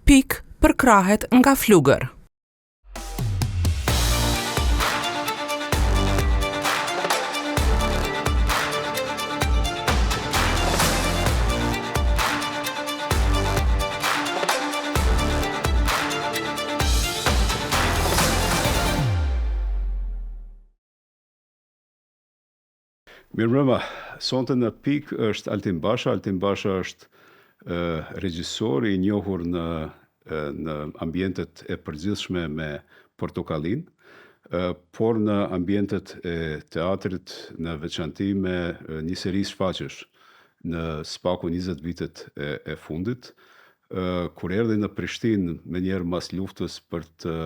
Pik për krahet nga flugër. Mirëmbrëma, sonte në Pik është Altin Basha. Altin Basha është regjisor i njohur në ambientet e përgjithshme me portokallin, por në ambientet e teatrit në veçanti me një seri shfaqjesh në spaku 20 vitet e fundit, kur erdhi në Prishtinë me njerë mas luftës për të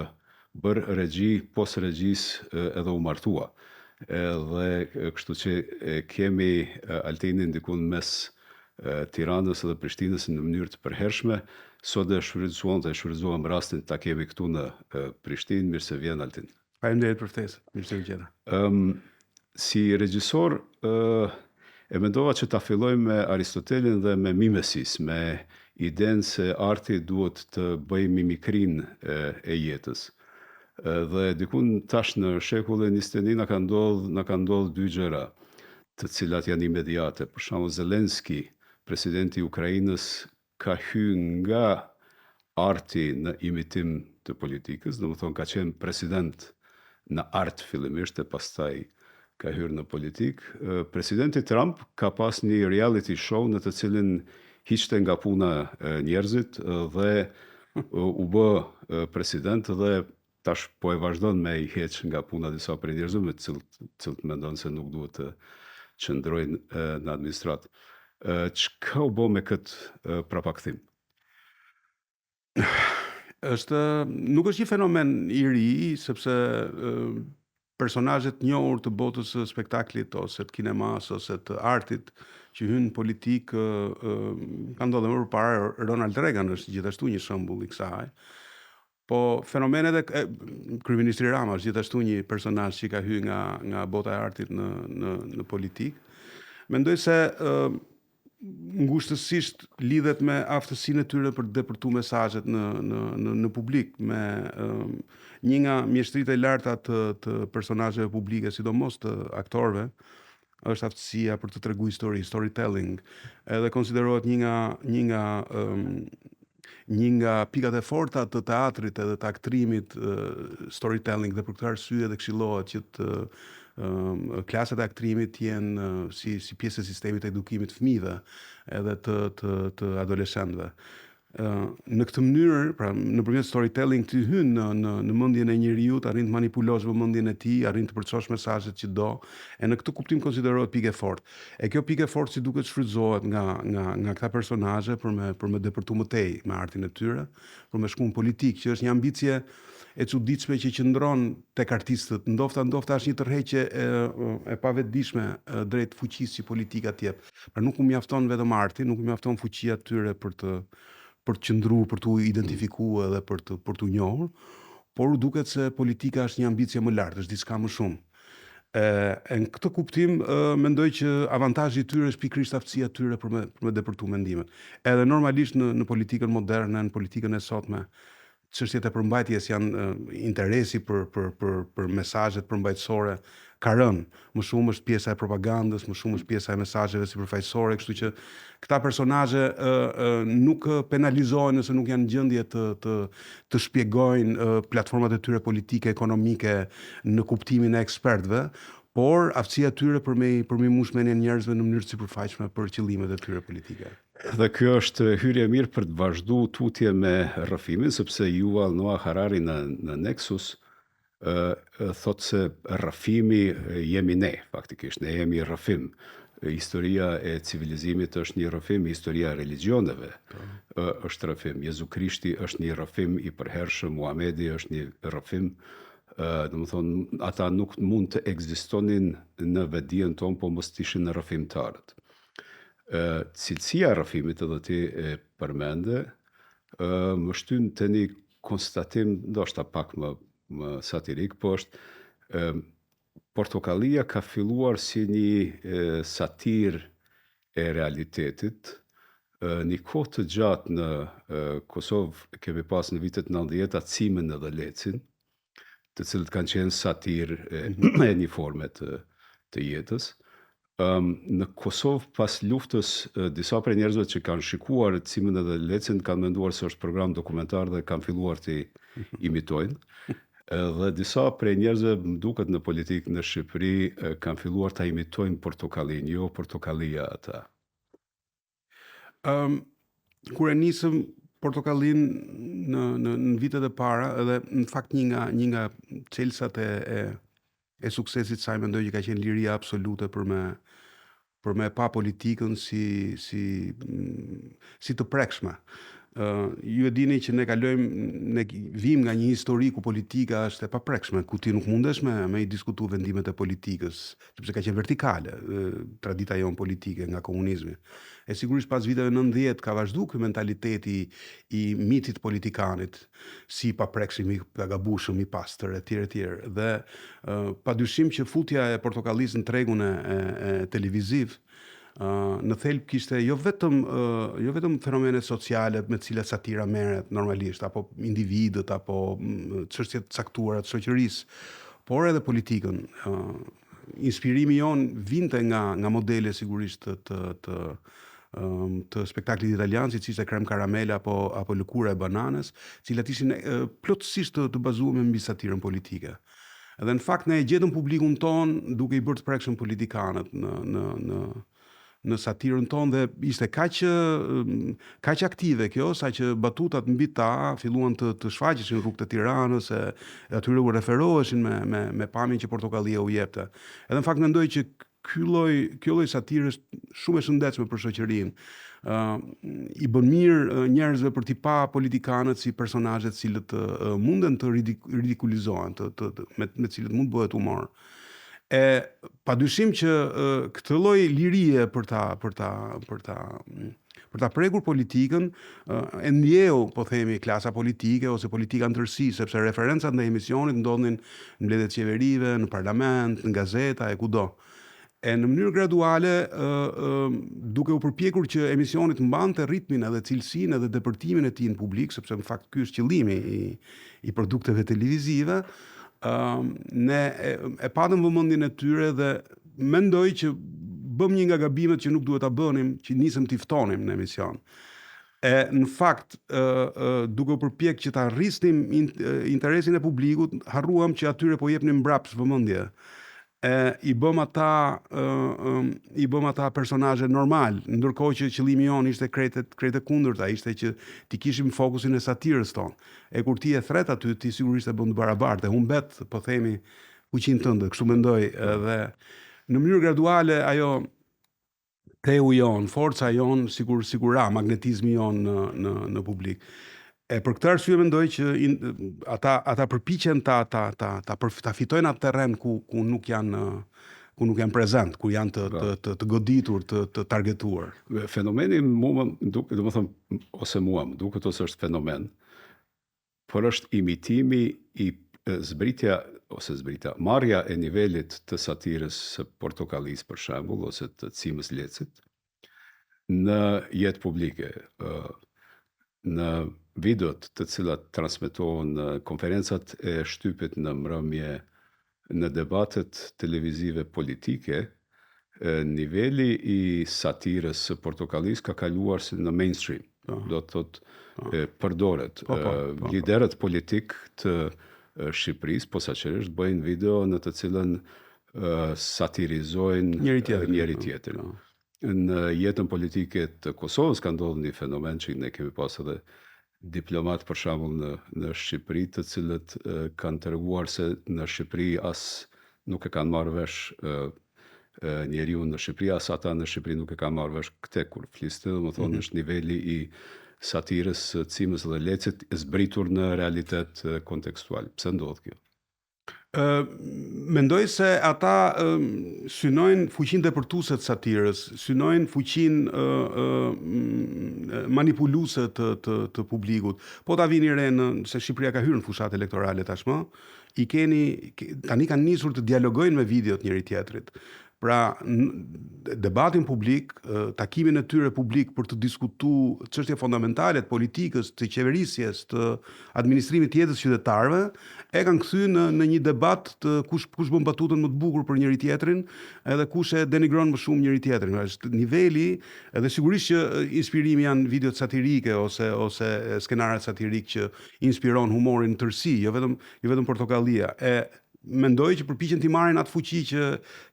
bërë regji, pos regjisë edhe u martua. Dhe kështu që kemi Altinin dikun mes Tiranës dhe Prishtinës në mënyrë të përhershme. Sot e shfrytëzuam rastin ta kemi këtu në Prishtinë. Mirë se vjen, Altin. Faleminderit për ftesën. Mirë se u gjeta. Si regjisor e mendova që ta filloj me Aristotelin dhe me Mimesis, me idenë se arti duhet të bëj mimikrin e jetës. Dhe dikun tash në shekullin 21 na ka ndodhur dy gjëra, të cilat janë imediate. Për shembull, Zelenski, presidenti i Ukrainës, ka hyrë nga arti në imitim të politikës, domethënë ka qenë president në art fillimisht e pastaj ka hyrë në politikë. Presidenti Trump ka pas një reality show në të cilin hiqte nga puna njerëzit dhe u bë president dhe tash po e vazhdon me i heq nga puna disa prej njerëzve me cilët mendon se nuk duhet të qëndrojnë në administratë. Çka u bë me këtë prapakthim? Nuk është një fenomen i ri, sepse personazhet njohur të botës së spektaklit ose të kinemas ose të artit që hyn në politikë kanë ndodhur më parë. Ronald Reagan është gjithashtu një shembull i kësaj. Po fenomenet e kryeministri Rama është gjithashtu një personazh që ka hyrë nga bota e artit në politikë. Mendoj se ngushtësisht lidhet me aftësinë e tyre për të depërtuar mesazhet në publik, me një nga mjeshtritë e larta të personazheve publike, sidomos të aktorëve, është aftësia për të treguar histori, storytelling. Edhe konsiderohet një nga pikat e forta të teatrit edhe të aktrimit, storytelling, dhe për këtë arsye edhe këshillohet që klasat e aktrimit jenë si pjesë e sistemit të edukimit fëmijëve edhe të adoleshentëve. Në këtë mënyrë, pra nëpërmjet storytelling ti hyn në mendjen e njeriu, arrin të manipulosh vëmendjen e tij, arrin të përçosh mesazhet që do, e në këtë kuptim konsiderohet pikë e fortë. E kjo pikë e fortë si duket shfrytëzohet nga këta personazhe për me depërtuar më tej me artin e tyre, për me shkuar në politikë, që është një ambicie e çuditshme që qëndron tek artistët. Ndofta është një tërheqje e pavetëdijshme drejt fuqisë që politika jep. Pra nuk u mjafton vetëm arti, nuk u mjafton fuqia e tyre për të qëndruar, për t'u identifikuar edhe për t'u njohur, por duket se politika është një ambicie më lartë, është diçka më shumë. Në këtë kuptim mendoj që avantazhi i tyre është pikërisht aftësia e tyre për me depërtuar mendimet. Edhe normalisht në politikën moderne, në politikën e sotme, çështjet e përmbajtjes janë interesi për mesazhet përmbajtësore ka rënë. Më shumë është pjesa e propagandës, më shumë është pjesa e mesazheve sipërfaqësore, kështu që këta personazhe nuk penalizohen nëse nuk janë në gjendje të shpjegojnë platformat e tyre politike, ekonomike në kuptimin e ekspertëve, por aftësia e tyre për me mush mendjen e njerëzve në mënyrë të sipërfaqshme për qëllimet e tyre politike. Dhe kjo është hyrje mirë për të vazhduar tutje me rrëfimin, sepse Yuval Noah Harari në Nexus thotë se rrëfimi jemi ne, faktikisht, ne jemi rrëfim. Historia e civilizimit është një rrëfim, historia e religioneve është rrëfim. Jezu Krishti është një rrëfim i përhershëm, Muhamedi është një rrëfim. Domethënë, ata nuk mund të ekzistonin në vetdijen tonë, po mos ishin në rrëfimtarët. Cilësia e rrëfimit, edhe ti e përmende, më shtyn të një konstatim, ndoshta pak më satirik, po është Portokallia ka filluar si një satir e realitetit, një kohë të gjatë në Kosovë kemi pas në vitet 90 Cimen edhe Lecin, të cilët kanë qenë satirë e një forme të jetës. Në Kosovë pas luftës, disa prej njerëzve që kanë shikuar Cimen edhe Lecin kanë menduar se është program dokumentar dhe kanë filluar të imitojnë. Dhe disa prej njerëzve më duket në politikë në Shqipëri kanë filluar të imitojnë Portokallin, jo Portokallia ata. Kur e nisëm Portokallin në vitet e para, edhe në fakt një nga çelësat e suksesit saj mendoj që ka qenë liria absolute për me pa politikën si të prekshme. Ju e dini që ne vim nga një histori ku politika është e paprekshme, ku ti nuk mundesh me i diskutu vendimet e politikës, sepse ka qenë vertikale tradita jonë politike nga komunizmi. E sigurisht pas viteve 90 ka vazhdu ky mentaliteti i mitit politikanit, si paprekshëm, i pagabushëm, i pastër, etj. Dhe padyshim që futja e Portokallisë në tregun e televiziv në thelb kishte jo vetëm fenomene sociale me të cilat satira merret normalisht, apo individët, apo çështjet të caktuara të shoqërisë, por edhe politikën. Inspirimi jon vinte nga modele sigurisht të spektaklit italian, si ishte Krem Karamela apo Lëkura e bananës, cilat ishin plotësisht të bazuar mbi satirën politike. Edhe në fakt ne e gjetëm publikun ton duke i bërë të prekshëm politikanët në satirën tonë, dhe ishte kaq aktive kjo, sa që batutat mbi ta filluan të shfaqeshin rrugët e Tiranës, e atyre u referoheshin me pamjen që Portokallia u jepte. Edhe në fakt mendoj që ky lloj satire është shumë e shëndetshme për shoqërinë. I bën mirë njerëzve për t'i pa politikanët si personazhe të cilët munden të ridikulizohen, me cilët mund bëhet humor. E padyshim që këtë lloj lirie për ta prekur politikën e ndjeu, po themi, klasa politike ose politika në tërësi, sepse referencat në emisionit ndodhin në mbledhjet qeverive, në parlament, në gazeta e kudo. E në mënyrë graduale, duke u përpjekur që emisionit mbante ritmin edhe cilësinë edhe depërtimin e tij në publik, sepse në fakt ky është qëllimi i produkteve televizive, ne e patëm vëmendjen e tyre dhe mendoj që bëm një nga gabimet që nuk duhet ta bënim, që nisëm t'i ftonim në emision. E në fakt, duke u përpjek që ta rrisnim interesin e publikut, harruam që atyre po jepnim mbrapsht vëmendje. I bëm ata personazhe normal, ndërkohë që qëllimi jon ishte krejt e kundërta, ishte që ti kishim fokusin e satirës tonë. E kur ti e thret aty, ti sigurisht e bën të barabartë, humbet, po themi, fuqinë tënde, kështu mendoj, dhe në mënyrë graduale ajo theu jon, forca jon sigur magnetizmi jon në publik. E për këtë arsye mendoj që ata përpiqen ta fitojnë atë terren ku nuk janë prezent, ku janë të goditur, të targetuar. Fenomeni mua më duket ose është fenomen, por është imitimi i marrja e nivelit të satirës së Portokallisë për shembull, ose të Cimës Lecit në jetë publike. Në videot të cilat transmetohen në konferencat e shtypit në mbrëmje, në debatet televizive politike, niveli i satirës së Portokallisë ka kaluar në mainstream. Do të thotë përdoret. Liderët politik të Shqipërisë posaçërisht bëjnë video në të cilën satirizojnë njëri tjetrin. Në jetën politike të Kosovës ka ndodhur një fenomen që ne kemi pas edhe diplomat për shembull në Shqipëri, të cilët kanë treguar se në Shqipëri as nuk e kanë marrë vesh njeriu në Shqipëri, as ata në Shqipëri nuk e kanë marrë vesh këtë kur fliste, domethënë është niveli i satirës së Cimës dhe Lecit zbritur në realitet kontekstual. Pse ndodh kjo? Mendoj se ata synojnë fuqinë depërtuese të satirës, synojnë fuqinë manipuluese të publikut. Po ta vini re se Shqipëria ka hyrë në fushat elektorale tashmë, tani kanë nisur të dialogojnë me videot njëri tjetrit. Pra, debatin publik, takimin e tyre publik për të diskutuar çështje fundamentale të politikës, të qeverisjes, të administrimit të jetës qytetarëve, e kanë kthyer në një debat të kush bën batutën më të bukur për njëri tjetrin, edhe kush e denigron më shumë njëri tjetrin. Është niveli, edhe sigurisht që inspirimi janë videot satirike ose skenaret satirik që inspiron humorin në tërësi, jo vetëm portokallia. Mendoj që përpiqen t'i marrin atë fuqi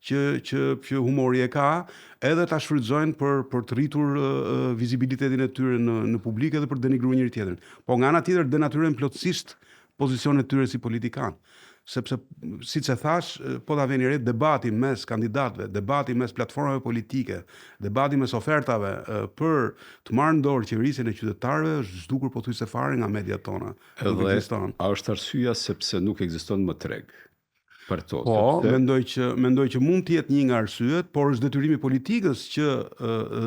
që humori e ka, edhe ta shfrytëzojnë për të rritur vizibilitetin e tyre në publik edhe për të denigruar njëri tjetrin. Po nga ana tjetër denaturojnë plotësisht pozicionet e tyre si politikan. Sepse, siç e thash, po ta veni re debati mes kandidatëve, debati mes platformave politike, debati mes ofertave për të marrë në dorë qeverisjen e qytetarëve është zhdukur pothuajse fare nga mediat tona. Edhe a është arsyeja sepse nuk ekziston më treg për to? Po, mendoj që mund të jetë një nga arsyet, por është detyrimi politikës që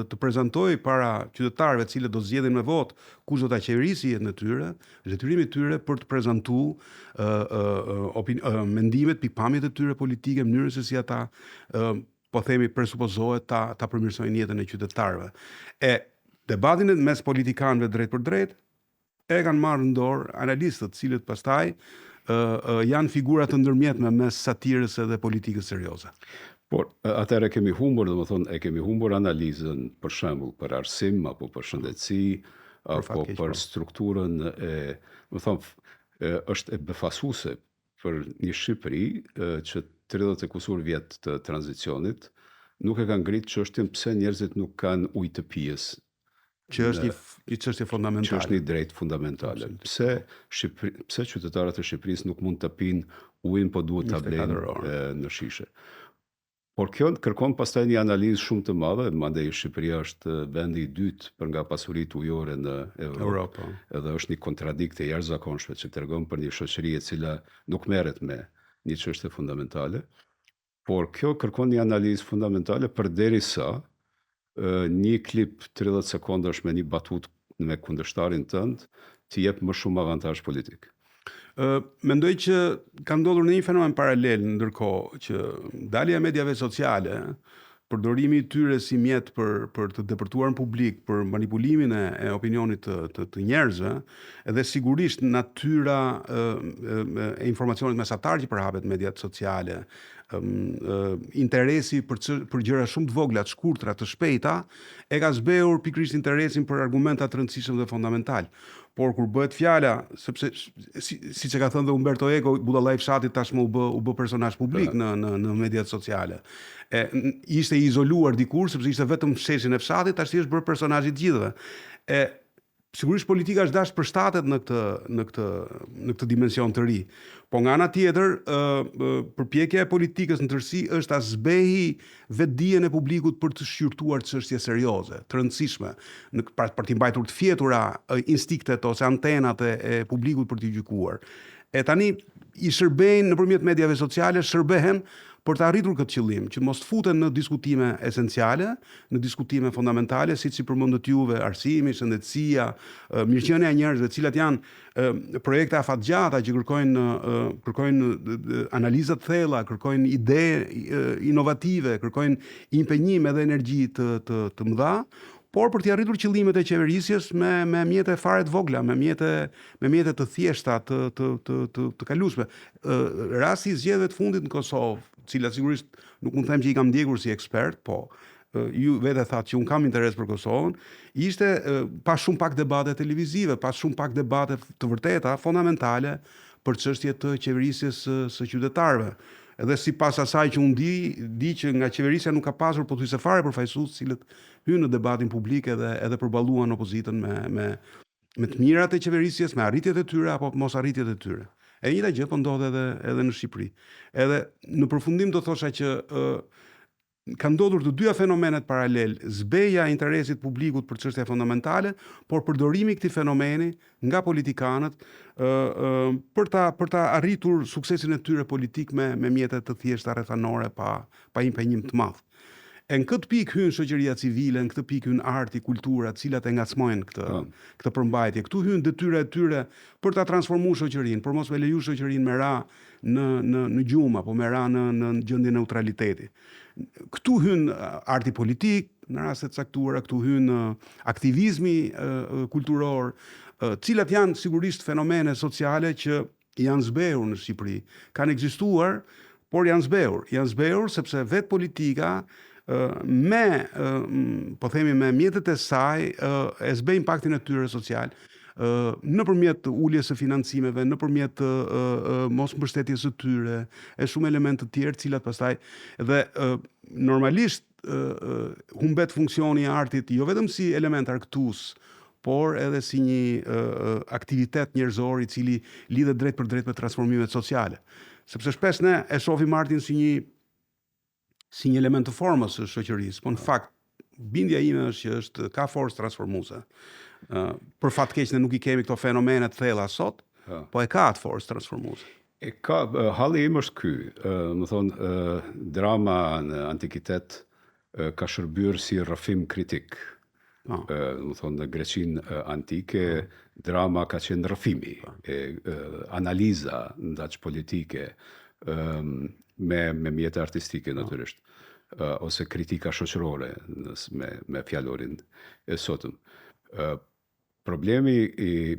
të prezantojë para qytetarëve të cilët do zgjedhin me votë kush do ta qeverisë jetën e tyre, është detyrimi i tyre për të prezantuar mendimet, pikpamjet e tyre politike, mënyrën se si ata po themi presupozohet ta përmirësojnë jetën e qytetarëve. Debatin mes politikanëve drejt për drejt e kanë marrë në dorë analistët, cilët pastaj janë figura të ndërmjetme mes satirës edhe politikës serioze. Por atëherë kemi humbur, domethënë e kemi humbur analizën për shembull për arsim apo për shëndetësi apo për strukturën është e befasuese për një Shqipëri që 30 e kusur vjet të tranzicionit nuk e kanë ngritë çështjen pse njerëzit nuk kanë ujë të pijes. Që është një çështje fundamentale. Që është një drejtë fundamentale. Pse qytetarët e Shqipërisë nuk mund të pinë ujin, po duhet ta blejnë në shishe. Por kjo kërkon pastaj një analizë shumë të madhe, mandej Shqipëria është vendi i dytë për nga pasuritë ujore në Europë. Edhe është një kontradikt e jashtëzakonshme që tregon për një shoqëri e cila nuk merret me një çështje fundamentale. Por kjo kërkon një analizë fundamentale përderisa një klip 30 sekondash me një batut me kundërshtarin tënd të jep më shumë avantazh politik. Mendoj që ka ndodhur në një fenomen paralel ndërkohë që dalja e mediave sociale, përdorimi i tyre si mjet për të depërtuar në publik, për manipulimin e opinionit të njerëzve, edhe sigurisht natyra e informacionit mesatar që përhapet mediat sociale, interesi për gjëra shumë të vogla, të shkurtra, të shpejta, e ka zbehur pikërisht interesin për argumenta të rëndësishëm dhe fundamental. Por kur bëhet fjala, sepse siç e ka thënë dhe Umberto Eco, budallai i fshatit tashmë u bë personazh publik në mediat sociale. Ishte i izoluar dikur sepse ishte vetëm sheshin e fshatit, tash është bërë personazh i të gjithëve. Sigurisht politika është dashur përshtatet në këtë dimension të ri. Po nga ana tjetër, përpjekja e politikës në tërësi është ta zbehi vetdijen e publikut për të shqyrtuar çështje serioze, të rëndësishme, për t'i mbajtur të fjetura instiktet ose antenat e publikut për t'i gjykuar. Tani i shërbejnë nëpërmjet mediave sociale, shërbehen për të arritur këtë qëllim, që mos futen në diskutime esenciale, në diskutime fundamentale, siç i përmendët juve, arsimi, shëndetësia, mirëqenia e njerëzve, të cilat janë projekte afatgjata që kërkojnë analiza të thella, kërkojnë ide inovative, kërkojnë impenjim edhe energji të mëdha, por për t'i arritur qëllimet e qeverisjes me mjete fare të vogla, me mjete të thjeshta, të kalueshme. Rasti i zgjedhjeve të fundit në Kosovë, cilat sigurisht nuk mund të them që i kam ndjekur si ekspert, po ju vetë thatë që unë kam interes për Kosovën, ishte pas shumë pak debate televizive, pas shumë pak debate të vërteta, fundamentale për çështje të qeverisjes së qytetarëve. Edhe sipas asaj që unë di që nga qeverisja nuk ka pasur pothuajse fare përfaqësues cilët hynë në debatin publik edhe përballuan opozitën me të mirat e qeverisjes, me arritjet e tyre apo mos arritjet e tyre. E njëjta gjë po ndodh edhe në Shqipëri. Edhe në përfundim do thosha që ka ndodhur të dyja fenomenet paralel, zbeja e interesit publikut për çështje fundamentale, por përdorimi i këtij fenomeni nga politikanët për ta arritur suksesin e tyre politik me mjete të thjeshta rrethanore pa impenjim të madh. E në këtë pikë hyn shoqëria civile, në këtë pikë hyn arti, kultura, të cilat e ngacmojnë këtë përmbajtje. Këtu hyn detyra e tyre për ta transformuar shoqërinë, për mos me leju shoqërinë me ra në gjumë apo me ra në gjendje neutraliteti. Këtu hyn arti politik, në raste të caktuara, këtu hyn aktivizmi kulturor, cilat janë sigurisht fenomene sociale që janë zbehur në Shqipëri. Kanë ekzistuar, por janë zbehur sepse vetë politika po themi me mjetet e saj e zbe impaktin e tyre social nëpërmjet uljes së financimeve, nëpërmjet mos mbështetjes së tyre, e shumë elemente të tjerë, cilat pastaj dhe normalisht humbet funksioni i artit jo vetëm si element argëtues, por edhe si një aktivitet njerëzor i cili lidhet drejt për drejt me transformimet sociale. Sepse shpesh ne e shohim artin si një element të formës së shoqërisë, po në fakt bindja ime është që ka forcë transformuese. Për fat keq ne nuk i kemi këto fenomene të thella sot, po e ka atë forcë transformuese. E ka, halli im është ky, më thonë, drama në antikitet ka shërbyer si rrëfim kritik. Më thonë, në Greqinë antike, drama ka qenë rrëfimi, analiza ndaj politike, me mjete artistike natyrisht, ose kritika shoqërore me fjalorin e sotëm. Problemi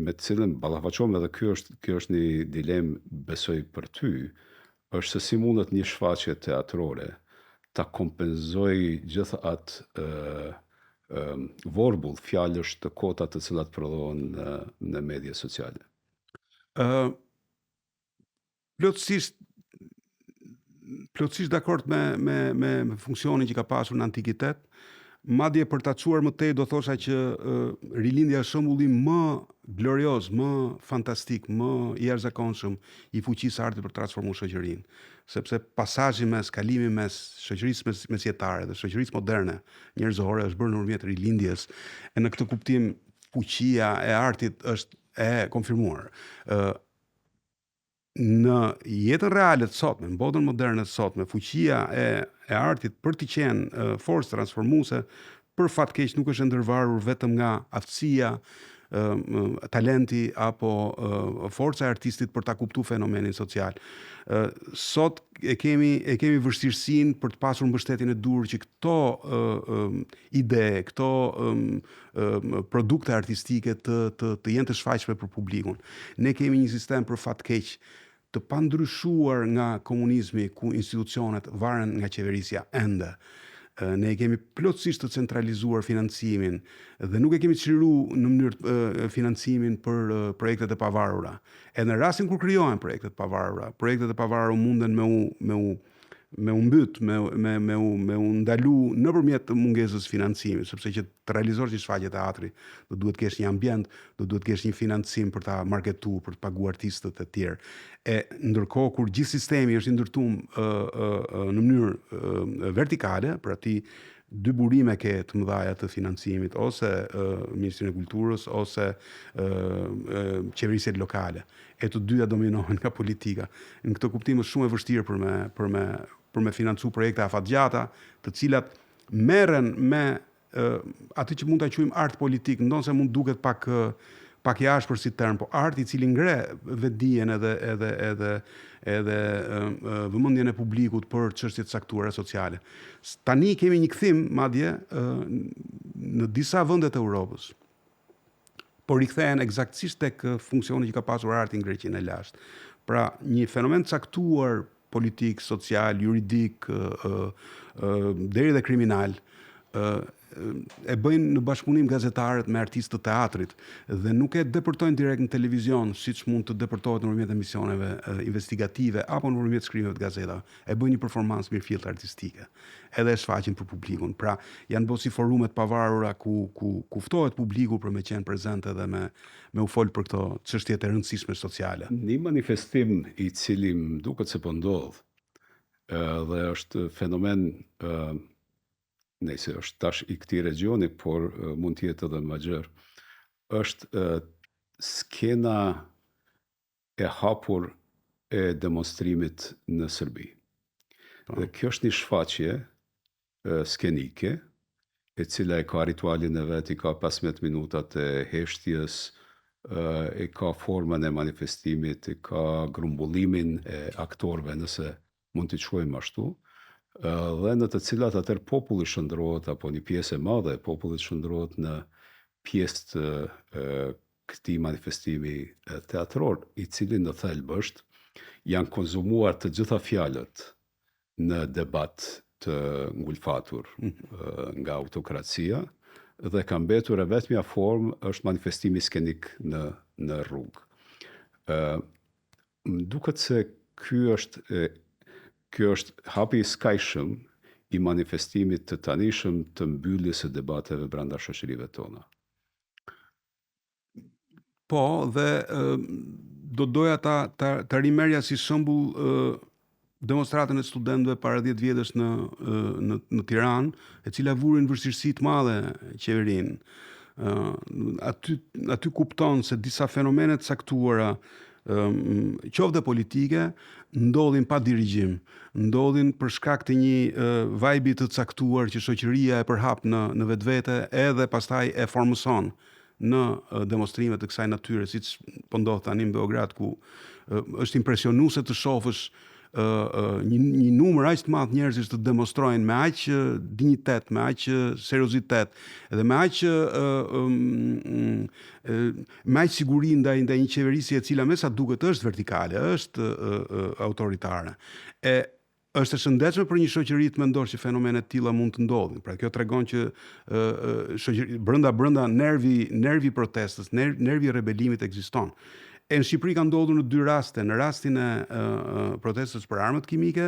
me të cilën ballafaqohem, edhe kjo është një dilemë besoj për ty, është se si mundet një shfaqje teatrore ta kompenzoj gjithë atë vorbull fjalësh të kota të cilat prodhohen në media sociale. Plotësisht dakord me funksionin që ka pasur në antikitet. Madje për ta çuar më tej do thosha që rilindja është shembulli më glorioz, më fantastik, më i jashtëzakonshëm i fuqisë artit për të transformuar shoqërinë. Sepse pasazhi kalimi mes shoqërisë mesjetare dhe shoqërisë moderne njerëzore është bërë nëpërmjet rilindjes, e në këtë kuptim fuqia e artit është e konfirmuar. Në jetën reale të sotme, në botën moderne të sotme, fuqia e artit për të qenë forcë transformuese, për fat keq nuk është ndërvarur vetëm nga aftësia, talenti apo forca e artistit për ta kuptuar fenomenin social. Sot e kemi vështirësinë për të pasur mbështetjen e dur që këto ide, këto produkte artistike të jenë të shfaqshme për publikun. Ne kemi një sistem për fat keq të pandryshuar nga komunizmi, ku institucionet varen nga qeverisja ende. Ne kemi plotësisht të centralizuar financimin dhe nuk e kemi çliruar në mënyrë financimin për projektet e pavarura. E në rastin kur krijohen projektet e pavarura munden me u mbyt, me u ndalu nëpërmjet mungesës financimit, sepse që të realizosh një shfaqje teatri, do duhet të kesh një ambient, do duhet të kesh një financim për ta marketuar, për të paguar artistët e tjerë. E ndërkohë kur gjithë sistemi është i ndërtuar në mënyrë vertikale, pra ti dy burime ke të mëdhaja të financimit, ose Ministrinë e Kulturës, ose qeverisjet lokale. E të dyja dominohen nga politika. Në këtë kuptim është shumë e vështirë për me financu projekte afatgjata, të cilat merren me atë që mund ta quajmë art politik, ndonse mund duket pak jashtëpër si term, po art i cili ngre vetdijen edhe vëmendjen e publikut për çështje të caktuara sociale. Tani kemi një kthim madje në disa vende të Europës, por i kthehen eksaktësisht tek funksioni që ka pasur arti në Greqinë e lashtë. Pra, një fenomen caktuar politik, social, juridik, deri dhe kriminal, e bëjnë në bashkëpunim gazetarët me artistë të teatrit dhe nuk e depërtojnë direkt në televizion, siç mund të depërtohet nëpërmjet emisioneve investigative apo nëpërmjet shkrimeve të gazetave. E bëjnë një performancë mirëfillt artistike, edhe e shfaqin për publikun. Pra, janë bërë si forume të pavarura ku ftohet publiku për me qenë prezent edhe me u fol për këto çështje të rëndësishme sociale. Një manifestim i cili më duket se po ndodh, dhe është fenomen nëse është tash i këtij regioni, por mund të jetë edhe më gjerë, është skena e hapur e demonstrimit në Serbi. Dhe kjo është një shfaqje skenike, e cila e ka ritualin e vet, i ka 15 minutat e heshtjes, e ka formën e manifestimit, e ka grumbullimin e aktorëve, nëse mund t'i quajmë ashtu, dhe në të cilat atër populli shndrohet, apo një pjesë e madhe e popullit shndrohet në pjesë të këtij manifestimi teatror, i cili në thelb është janë konzumuar të gjitha fjalët në debat të ngulfatur nga autokracia, dhe ka mbetur e vetmja formë është manifestimi skenik në rrugë. Më duket se ky është hapi i skajshëm i manifestimit të tanishëm të mbylljes së debateve brenda shoqërive tona. Po, dhe do doja ta rimerja si shembull demonstratën e studentëve para 10 vjetësh në Tiranë, e cila vuri në vështirësi të madhe qeverinë. Aty kupton se disa fenomene të caktuara, qoftë politike, ndodhin pa dirigjim, ndodhin për shkak të një vibe të caktuar që shoqëria e përhap në vetvete, edhe pastaj e formëson në demonstrime të kësaj natyre, siç po ndodh tani në Beograd, ku është impresionuese të shohësh një numër aq të madh njerëzish të demonstrojnë me aq dinjitet, me aq seriozitet, dhe me aq siguri ndaj një qeverisje e cila me sa duket është vertikale, është autoritare. Është e shëndetshme për një shoqëri të mendosh që fenomene të tilla mund të ndodhin. Pra kjo tregon që brenda nervi protestës, nervi rebelimit ekziston. E në Shqipëri ka ndodhur në 2 raste, në rastin e protestës për armët kimike,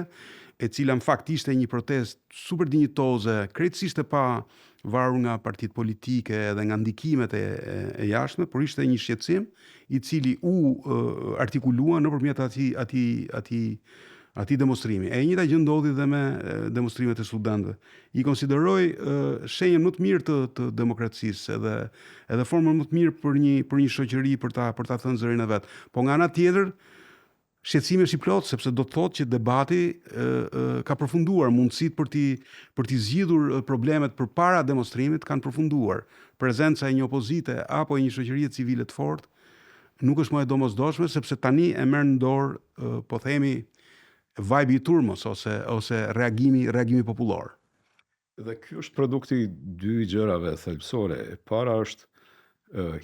e cila në fakt ishte një protestë super dinjitoze, krejtësisht e pa varur nga partitë politike dhe nga ndikimet e jashtme, por ishte një shqetësim i cili u artikulua nëpërmjet atij demonstrimi. E njëjta gjë ndodhi dhe me demonstrimet e studentëve. I konsideroj shenjën më të mirë të demokracisë, edhe formën më të mirë për një shoqëri për ta thënë zërin e vet. Po nga ana tjetër, shqetësimi është i plot, sepse do të thotë që debati ka përfunduar, mundësitë për t'i zgjidhur problemet përpara demonstrimit kanë përfunduar. Prezenca e një opozite apo e një shoqërie civile të fortë nuk është më e domosdoshme, sepse tani e merr në dorë, po themi, vibe i turmës ose reagimi popullor. Dhe ky është produkti 2 gjërave thelbësore. E para është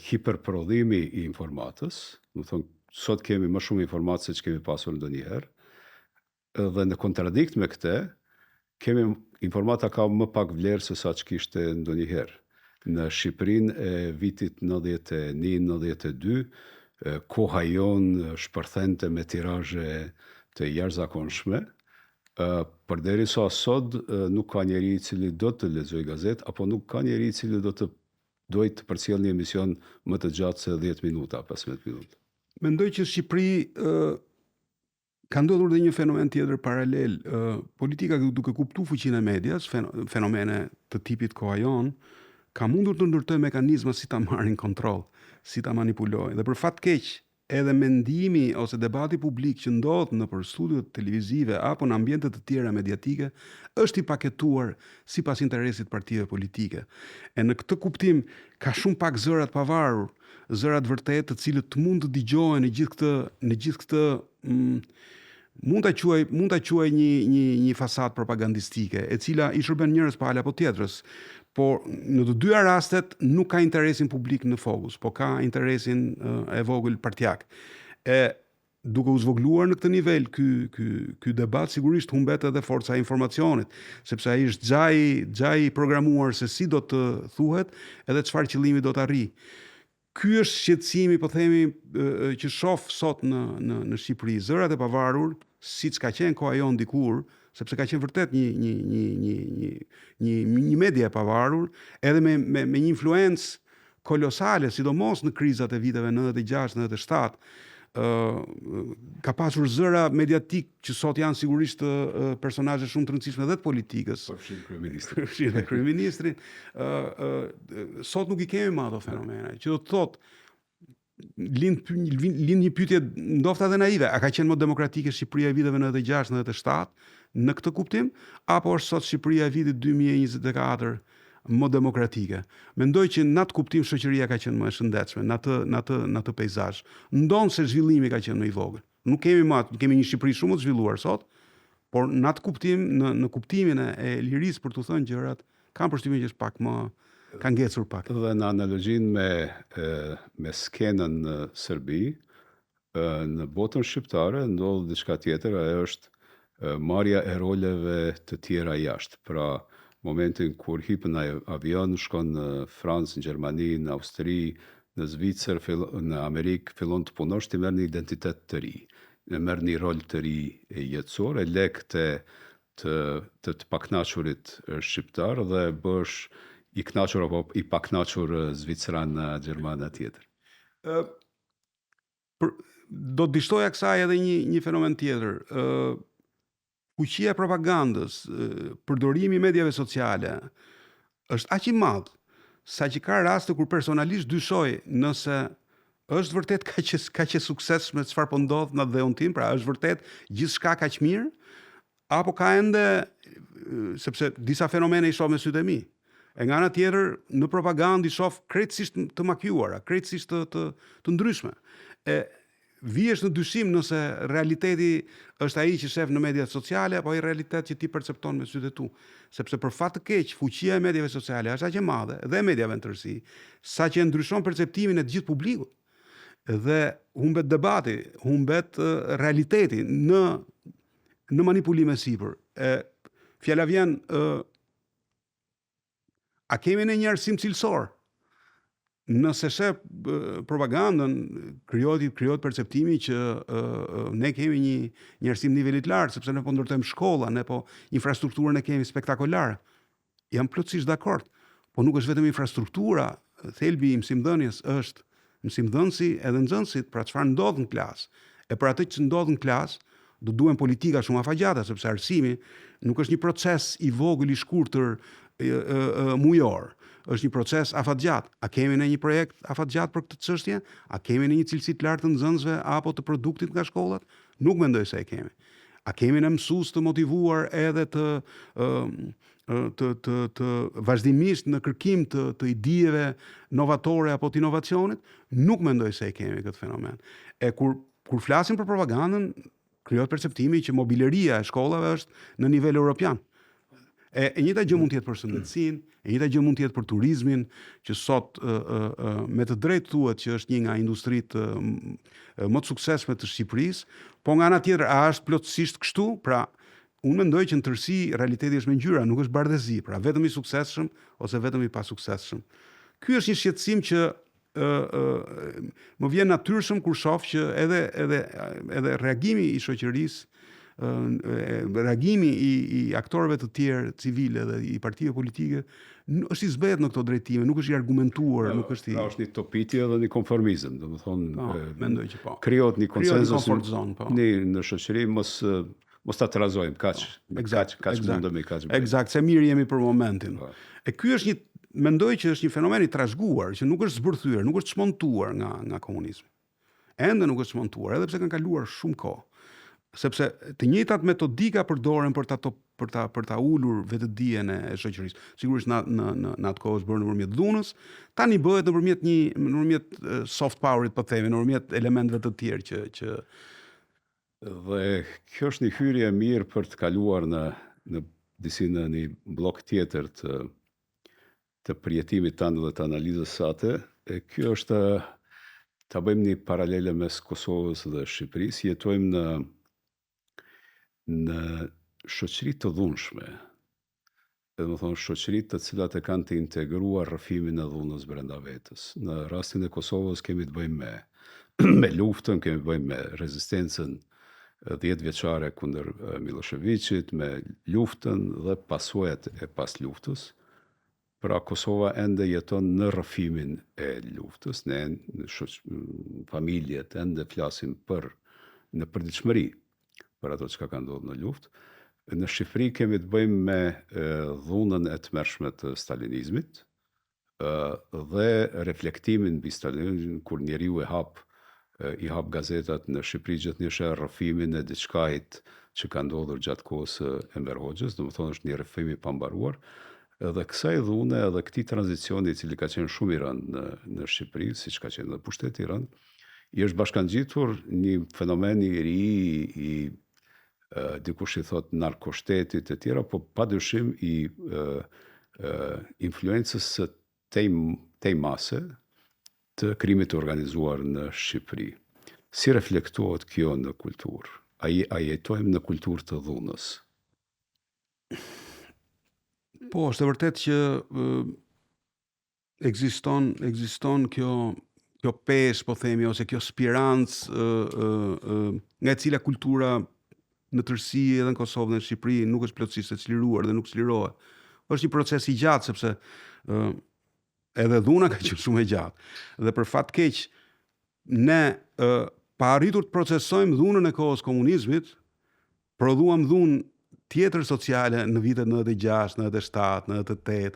hiperprodhimi i informatës, do të thonë sot kemi më shumë informatë se që kemi pasur ndonjëherë, dhe në kontradikt me këtë, informata ka më pak vlerë se sa që kishte ndonjëherë. Në Shqipërinë e vitit 91-92, koha jonë shpërthente me tirazhe të jashtëzakonshme, përderisa sot nuk ka njeri i cili do të lexojë gazetë, apo nuk ka njeri i cili do të përcjell një emision më të gjatë se 10 minuta, 15 minuta. Mendoj që Shqipëri ka ndodhur dhe një fenomen tjetër paralel. Politika duke kuptuar fuqinë e medias, fenomene të tipit koha jon, ka mundur të ndërtojë mekanizma si ta marrin kontroll, si ta manipulojnë. Dhe për fat keq, edhe mendimi ose debati publik që ndodh nëpër studiot televizive apo në ambiente të tjera mediatike është i paketuar sipas interesit partive politike. E në këtë kuptim ka shumë pak zëra të pavarur, zëra të vërtetë të cilët mund të dëgjohen në gjithë këtë mund ta quaj një fasadë propagandistike, e cila i shërben njërës pa apo tjetrës. Por në të 2 rastet nuk ka interesin publik në fokus, po ka interesin e vogël partjak. E duke u zvogluar në këtë nivel, ky debat sigurisht humbet edhe forca e informacionit, sepse ai është xhaji programuar se si do të thuhet edhe çfarë qëllimi do të arrijë. Ky është shqetësimi, po themi, që shoh sot në Shqipëri. Zërat e pavarur, siç ka qenë koha jon dikur, sepse ka qenë vërtet një media e pavarur, edhe me një influencë kolosale, sidomos në krizat e viteve 96-97, ka pasur zëra mediatik që sot janë sigurisht personazhe shumë të rëndësishme dhe të politikës. Përfshin dhe kryeministrin. Sot nuk i kemi më ato fenomene, që do të thotë lind një pyetje ndoshta edhe naive, a ka qenë më demokratike Shqipëria e viteve 96-97 në këtë kuptim, apo është sot Shqipëria e vitit 2024 më demokratike? Mendoj që në atë kuptim shoqëria ka qenë më e shëndetshme, në atë peizazh. Ndonë se zhvillimi ka qenë më i vogël. Nuk kemi një Shqipëri shumë të zhvilluar sot, por në atë kuptim, në kuptimin e lirisë për të thënë gjërat, kam përshtypjen që është pak më ka ngecur pak. Dhe në analogjinë me skenën në Serbi, në botën shqiptare ndodh diçka tjetër, ajo është marrja e roleve të tjera jashtë. Pra, momentin kur hipën në avion, shkon në Francë, në Gjermani, në Austri, në Zvicër, në Amerikë, fillon të punosh, ti merr një identitet të ri, merr një rol të ri jetësor, e lek të paknaqurit shqiptar dhe bësh i knaqur apo i paknaqur Zvicran, Gjerman tjetër. Do të dishtoja kësaj edhe një fenomen tjetër. Fuqia e propagandës, përdorimi i mediave sociale është aq i madh sa që ka raste kur personalisht dyshoj nëse është vërtet kaq e suksesshme çfarë po ndodh në dheun tim, pra është vërtet gjithçka kaq mirë, apo ka ende, sepse disa fenomene i shoh me sytë e mi. E nga ana tjetër, në propagandë i shoh krejtësisht të makjuara, krejtësisht të ndryshme. Vihesh në dyshim nëse realiteti është ai që shef në mediat sociale apo ai realitet që ti percepton me sytë e tu. Sepse për fat të keq, fuqia e mediave sociale është aq e madhe dhe e mediave në tërësi, sa që ndryshon perceptimin e të gjithë publikut. Dhe humbet debati, humbet realiteti në manipulime sipër. Fjala vjen, a kemi një arsim cilësor? Nëse shef propagandën, krijohet perceptimi që ne kemi një arsim nivelit lartë, sepse ne po ndërtojmë shkolla, ne po infrastrukturën e kemi spektakolare. Jam plotësisht dakord, po nuk është vetëm infrastruktura, thelbi i mësimdhënies është mësimdhënësi edhe nxënësit, pra çfarë ndodh në klasë. E për atë që ndodh në klasë, do duhen politika shumë afatgjata, sepse arsimi nuk është një proces i vogël i shkurtër mujor. Është një proces afatgjat. A kemi ne një projekt afatgjat për këtë çështje? A kemi ne një cilësi të lartë të nxënësve apo të produktit nga shkollat? Nuk mendoj se e kemi. A kemi ne mësues të motivuar edhe të vazhdimisht në kërkim të ideve novatore apo të inovacionit? Nuk mendoj se e kemi këtë fenomen. E kur flasim për propagandën, krijohet perceptimi që mobileria e shkollave është në nivel europian. E njëjta gjë mund të jetë për shëndetësinë, e njëjta gjë mund të jetë për turizmin, që sot me të drejtë thuhet që është një nga industritë më të suksesshme të Shqipërisë, po nga ana tjetër a është plotësisht kështu? Pra, unë mendoj që në tërësi realiteti është me ngjyra, nuk është bardhëzi, pra vetëm i suksesshëm ose vetëm i pasuksesshëm. Ky është një shqetësim që më vjen natyrshëm kur shoh që edhe reagimi i shoqërisë, reagimi i aktorëve të tjerë civile dhe i partive politike është i zbet në këto drejtime, nuk është i argumentuar, nuk është i... Pra është një topitje dhe një konformizëm, domethënë mendoj që po. Krijohet një konsenzus në shoqëri, mos ta trazojmë kaq mundemi kaq. Eksakt, se mirë jemi për momentin. E ky është mendoj që është një fenomen i trashëguar, që nuk është zbërthyer, nuk është çmontuar nga komunizmi. Ende nuk është çmontuar, edhe pse kanë kaluar shumë kohë. Sepse të njëjtat metodika përdoren për ta ulur vetëdijen e shoqërisë. Sigurisht në atë kohë është bërë nëpërmjet dhunës, tani bëhet nëpërmjet soft powerit, po themi, nëpërmjet elementeve të tjerë që dhe kjo është një hyrje e mirë për të kaluar në një blok tjetër të përjetimit tanë dhe të analizës sate. Kjo është ta bëjmë një paralele mes Kosovës dhe Shqipërisë. Jetojmë në shoqëri të dhunshme, domethënë shoqëri të cilat e kanë të integruar rrëfimin e dhunës brenda vetës. Në rastin e Kosovës kemi të bëjmë me luftën, kemi të bëjmë me rezistencën 10 vjeçare kundër Miloševićit, me luftën dhe pasojat e pas luftës. Pra Kosova ende jeton në rrëfimin e luftës, ne familjet ende flasim në përditshmëri për ato që ka ndodhur në luftë. Në Shqipëri kemi të bëjmë me dhunën e tmerrshme të stalinizmit, dhe reflektimin mbi Stalinin, kur njeriu i hap gazetat në Shqipëri gjithnjë rrëfimin e diçkait që ka ndodhur gjatë kohës së Enver Hoxhës, domethënë është një rrëfim i pambaruar, edhe kësaj dhune edhe këtij tranzicioni i cili ka qenë shumë i rëndë në Shqipëri, siç ka qenë në pushteti i rëndë, i është bashkangjitur një fenomen i ri i dikush i thot narkoshtetit e tjera, po padyshim i influencës së tej mase të krimit të organizuar në Shqipëri. Si reflektohet kjo në kulturë? A jetojmë në kulturë të dhunës? Po, është e vërtet që ekziston kjo peshë, po themi, ose kjo spirancë nga e cila kultura në tërësi edhe në Kosovë dhe në Shqipëri nuk është plotësisht e çliruar dhe nuk çlirohet. Është një proces i gjatë sepse edhe dhuna ka qenë shumë e gjatë. Dhe për fat keq ne pa arritur të procesojmë dhunën e kohës komunizmit, prodhuam dhunë tjetër sociale në vitet 96, 97, 98.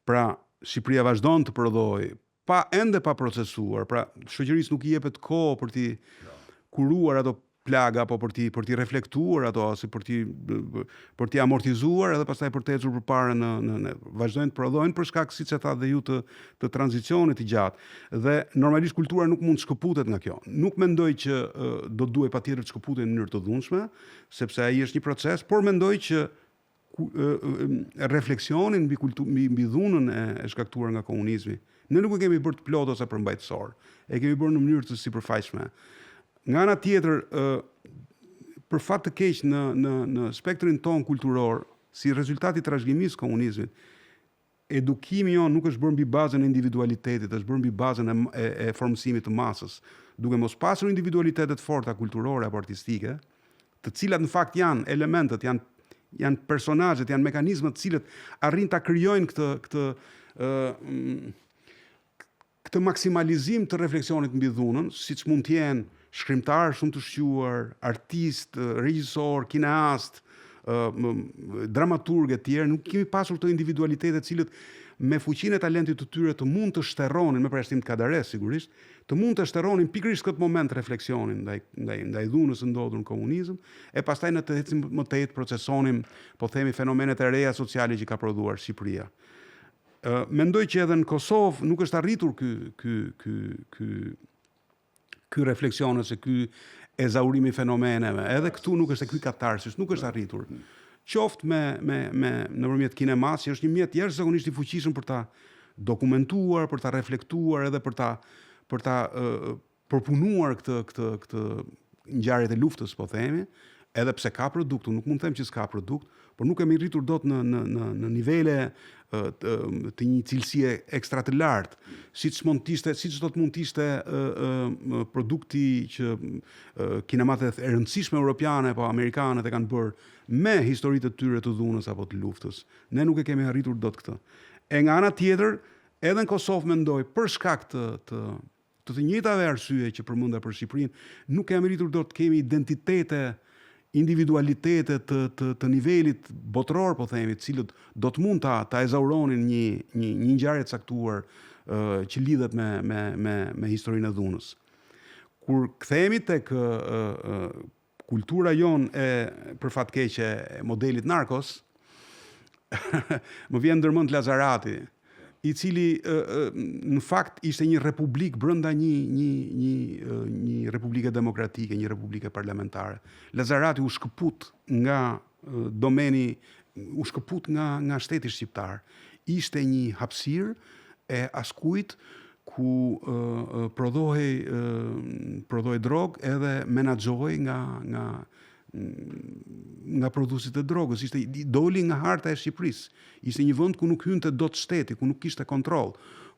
Pra Shqipëria vazhdon të prodhojë ende pa procesuar, pra shoqërisë nuk i jepet kohë për t'i kuruar ato plaga, apo për t'i reflektuar ato, ose për t'i amortizuar edhe pastaj për të ecur përpara në vazhdojnë të prodhojnë për shkak, siç e thatë dhe ju, të tranzicionit i gjatë. Dhe normalisht kultura nuk mund të shkëputet nga kjo. Nuk mendoj që do duhet patjetër të shkëputet në mënyrë të dhunshme, sepse ai është një proces, por mendoj që refleksionin mbi dhunën e shkaktuar nga komunizmi, ne nuk e kemi bërë të plot ose përmbajtësor. E kemi bërë në mënyrë të sipërfaqshme. Nga ana tjetër, për fat të keq në spektrin ton kulturor, si rezultati i trashëgimisë komunizmit, edukimi jon nuk është bërë mbi bazën e individualitetit, është bërë mbi bazën e formësimit të masës, duke mos pasur individualitetet forta kulturore apo artistike, të cilat në fakt janë elementet, janë personazhet, janë mekanizmat të cilët arrin ta krijojnë këtë maksimalizim të refleksionit mbi dhunën, siç mund të jenë shkrimtar shumë të shquar, artist, regjisor, kineast, dramaturg e tjerë. Nuk kemi pasur këto individualitete të cilët me fuqinë e talentit të tyre të mund të shterronin, me përjashtim të Kadares sigurisht, të mund të shterronin pikërisht këtë moment refleksionin ndaj dhunës së ndodhur në komunizëm, e pastaj në të ecim më tej procesonim, po themi, fenomenet e reja sociale që ka prodhuar Shqipëria. Mendoj që edhe në Kosovë nuk është arritur ky refleksion ose ky ezaurimi fenomeneve. Edhe këtu nuk është ky katarsis, nuk është arritur. Qoftë nëpërmjet kinemas, që është një mjet jashtëzakonisht i fuqishëm për ta dokumentuar, për ta reflektuar edhe për ta përpunuar këtë ngjarjet e luftës, po themi, edhe pse ka produkt, nuk mund të them që s'ka produkt, por nuk kemi rritur dot në nivele të një cilësie ekstra të lartë, siç do të mund të ishte produkti që kinematet e rëndësishme europiane apo amerikane e kanë bërë me historitë të tyre të dhunës apo të luftës. Ne nuk e kemi arritur dot këtë. E nga ana tjetër, edhe në Kosovë mendoj, për shkak të njëjtave arsye që përmenda për Shqipërinë, nuk kemi arritur dot të kemi identitete, individualitete të nivelit botëror, po themi, të cilët do të mund ta ezauronin një ngjarje të caktuar që lidhet me historinë e dhunës. Kur kthehemi tek kultura jon për fat keq e modelit Narcos, më vjen ndërmend Lazarati, i cili në fakt ishte një republik brenda një republike demokratike, një republike parlamentare. Lazarati u shkëput nga domeni, u shkëput nga shteti shqiptar. Ishte një hapësirë e askujt ku prodhoi drogë edhe menaxhoi nga prodhuesit e drogës. Doli nga harta e Shqipërisë. Ishte një vend ku nuk hynte dot shteti, ku nuk kishte kontroll,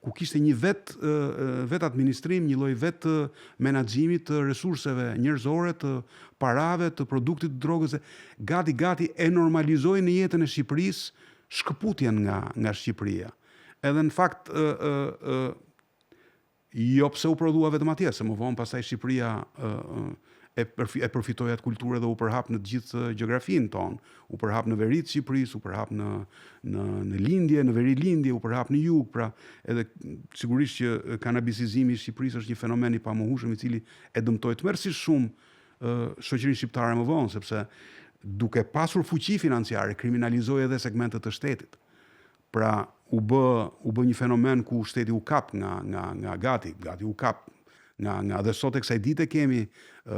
ku kishte një vet administrim, një lloj vet menaxhimi të resurseve njerëzore, të parave, të produktit të drogës, gati e normalizoi në jetën e Shqipërisë shkëputjen nga Shqipëria. Edhe në fakt jo pse u prodhua vetëm atje, se më vonë pastaj Shqipëria e përfitoi atë kulturë dhe u përhap në të gjithë gjeografinë tonë. U përhap në veri të Shqipërisë, u përhap në lindje, në veri lindje, u përhap në jug, pra edhe sigurisht që kanabisizimi i Shqipërisë është një fenomen i pamohshëm i cili e dëmtoi tmerrsisht shumë shoqërinë shqiptare më vonë, sepse duke pasur fuqi financiare kriminalizoi edhe segmente të shtetit. Pra u bë një fenomen ku shteti u kap nga gati u kap nga dhe sot e kësaj dite kemi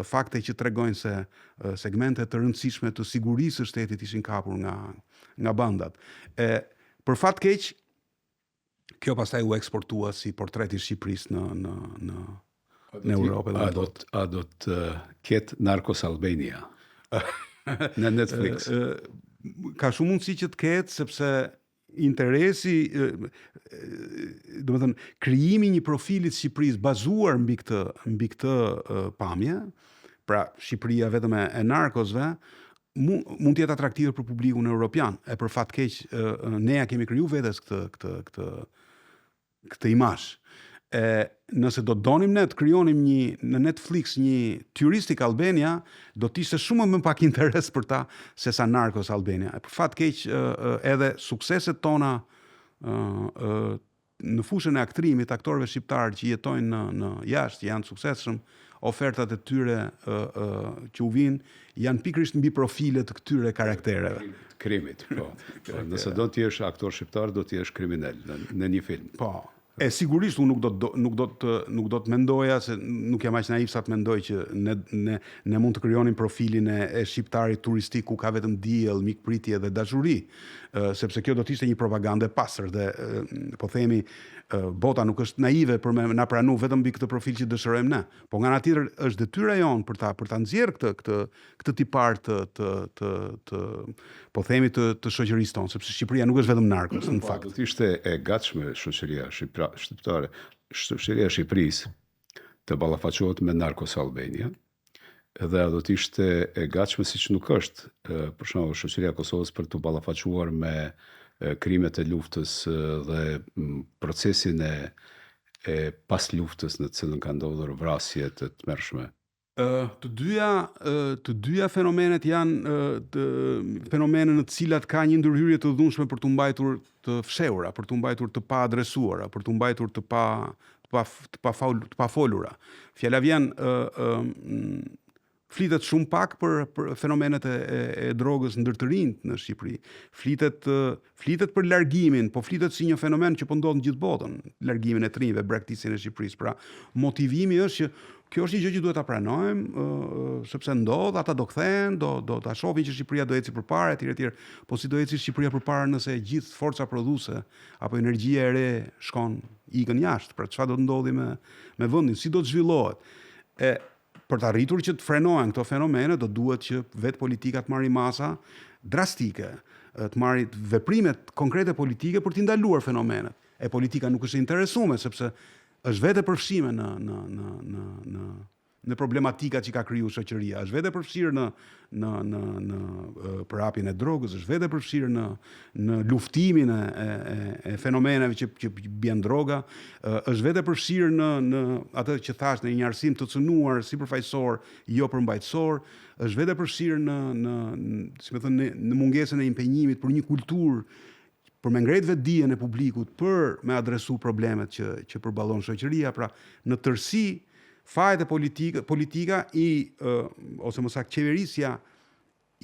fakte që tregojnë se segmente të rëndësishme të sigurisë së shtetit ishin kapur nga bandat. Për fat keq, kjo pastaj u eksportua si portret i Shqipërisë në Europë dhe në botë. A do të ketë Narcos Albania në Netflix? Ka shumë mundësi që të ketë, sepse interesi, do të thënë, krijimi një profili të Shqipërisë bazuar mbi këtë pamje, pra Shqipëria vetëm e narkosve, mund të jetë atraktive për publikun evropian. E për fat keq, ne ja kemi kriju vetes këtë imazh. Nëse do donim ne të krijonim në Netflix një Touristic Albania, do të ishte shumë më pak interes për ta se sa Narcos Albania. Për fat keq, edhe sukseset tona në fushën e aktrimit, aktorëve shqiptarë që jetojnë në jashtë janë suksesshëm, ofertat e tyre që u vinë janë pikërisht mbi profilet të këtyre karaktereve. Krimit, po. Nëse do të jesh aktor shqiptar, do të jesh kriminal në një film. Po. Sigurisht unë nuk do të mendoja, se nuk jam aq naiv sa të mendoj që ne mund të krijonim profilin e shqiptarit turistik ku ka vetëm diell, mikpritje dhe dashuri, sepse kjo do të ishte një propagandë e pastër dhe po themi bota nuk është naive për me na pranu vetëm mbi këtë profil që dëshirojmë ne. Po nga ana tjetër është detyra jon për ta nxjerrë këtë tipar të po themi të shoqërisë tonë, sepse Shqipëria nuk është vetëm narkos në fakt. Do të ishte e gatshme shoqëria shqiptare, shoqëria e Shqipërisë të ballafaqohet me Narcos Albania, dhe do të ishte e gatshme siç nuk është, për shembull, shoqëria e Kosovës për të ballafaquar me krimet e luftës dhe procesin e pas luftës në të cilën ka ndodhur vrasje të tmerrshme. Të dyja fenomenet janë fenomene në të cilat ka një ndërhyrje të dhunshme për të mbajtur të fshehura, për të mbajtur të pa adresuara, për të mbajtur të pa folura. Fjala vjen flitet shumë pak për fenomenet e drogës ndër të rinjt në Shqipëri. Flitet për largimin, po flitet si një fenomen që po ndodh në gjithë botën, largimin e të rinjve, braktisjen e Shqipërisë. Pra, motivimi është që kjo është një gjë që duhet ta pranojmë, sepse ndodh, ata do kthehen, do ta shohin që Shqipëria do eci përpara etj. Po si do eci Shqipëria përpara nëse gjithë forca prodhuese apo energjia e re ikën jashtë? Pra çfarë do të ndodhi me vendin? Si do të zhvillohet? Për të arritur që të frenohen këto fenomene, do duhet që vetë politika të marrë masa drastike, të marrë veprimet konkrete politike për t'i ndaluar fenomenet. Politika nuk është interesuar, sepse është vetë përfshime në problematikat që ka kriju shoqëria, është vetë përfshirë në përhapjen e drogës, është vetë përfshirë në luftimin e fenomeneve që bjen droga, është vetë përfshirë në atë që thash në një arsim të cënuar sipërfaqësor, jo përmbajtësor, është vetë përfshirë në mungesën e impenjimit për një kulturë, për me ngrejt vetdijen e publikut, për me adresu problemet që përballon shoqëria. Pra në tërësi fajet e politika ose më saktë qeverisja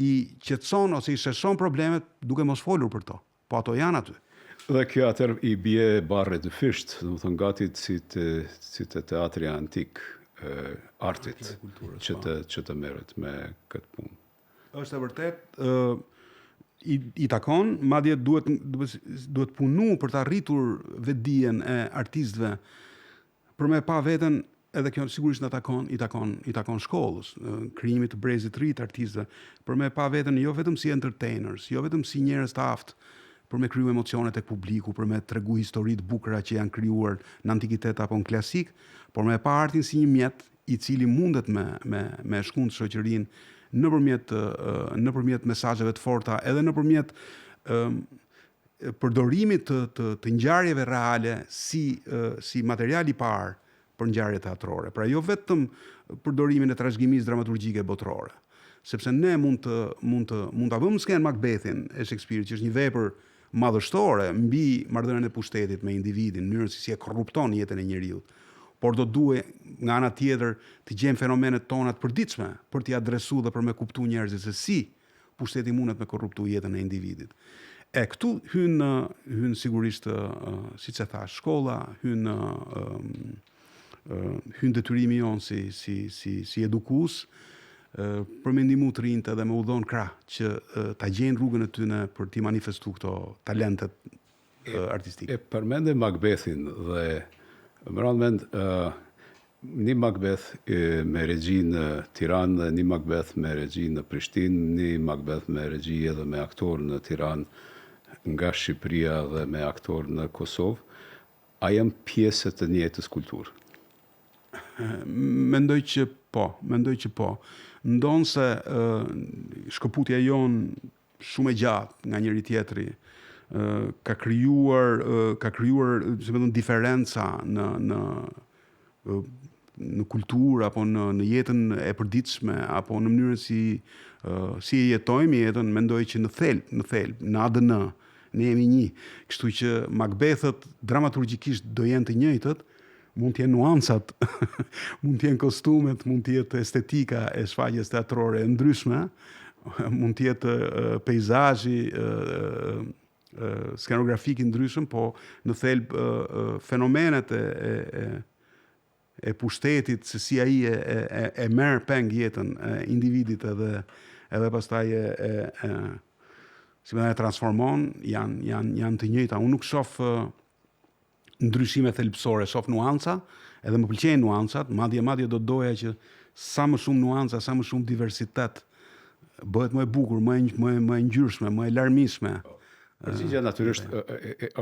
i qetëson ose i sheshon problemet duke mos folur për to. Po ato janë aty. Dhe kjo atër i bie barre të fisht, do të thënë gati si të teatri antik, artit, që të merret me këtë punë. Është e vërtet, i takon, madje duhet punu për të arritur vetdijen e artistëve, për me pa veten. Edhe kjo sigurisht i takon shkollës, krijimit të brezit të ri të artistëve, për me pa veten jo vetëm si entertainers, jo vetëm si njerëz të aftë për me kriju emocione tek publiku, për me tregu histori të bukura që janë krijuar në antikitet apo në klasik, por me pa artin si një mjet i cili mundet me shkund shoqërinë nëpërmjet mesazheve të forta, edhe nëpërmjet përdorimit të ngjarjeve reale si material i parë për ngjarje teatrore. Pra jo vetëm përdorimin e trashëgimisë dramaturgjike botërore, sepse ne mund ta vëmë sken Macbethin e Shakespeare, që është një vepër madhështore mbi marrëdhënien e pushtetit me individin, mënyrën si e korrupton jetën e njeriut. Por do duhet nga ana tjetër të gjejmë fenomenet tona të përditshme për t'i adresuar dhe për me kuptuar njerëzit se si pushteti mundet me korruptu jetën e individit. E këtu hyn sigurisht, siç e thash, shkolla, hyn detyrimi jon si edukues për me ndihmu të rinjtë edhe me udhon krah që ta gjejnë rrugën e tyre për t'i manifestuar këto talentet artistike. E përmende Macbethin dhe më rand mend një Macbeth me regji në Tiranë, një Macbeth me regji në Prishtinë, një Macbeth me regji edhe me aktor në Tiranë nga Shqipëria dhe me aktor në Kosovë. A janë pjesë të njëjtës kulturë? Mendoj që po. Ndonse shkëputja jonë shumë e gjatë nga njëri tjetri ka krijuar si më thon diferenca në kulturë apo në jetën e përditshme apo në mënyrën si e jetojmë jetën. Mendoj që në thelb, në ADN ne jemi një. Kështu që Macbethët dramaturgjikisht do jenë të njëjtët, mund të jenë nuancat, mund të jenë kostumet, mund të jetë estetika e shfaqjes teatrore e ndryshme, mund të jetë peizazhi, skenografik i ndryshëm, po në thelb fenomenet e pushtetit, se si ai e merr peng jetën e individit edhe pastaj si më e transformon, janë të njëjta. Unë nuk shoh ndryshime thelbësore, shoh nuanca, edhe më pëlqejnë nuancat, madje do doja që sa më shumë nuanca, sa më shumë diversitet bëhet më e bukur, më e ngjyrshme, më e larmishme. Përgjigja natyrisht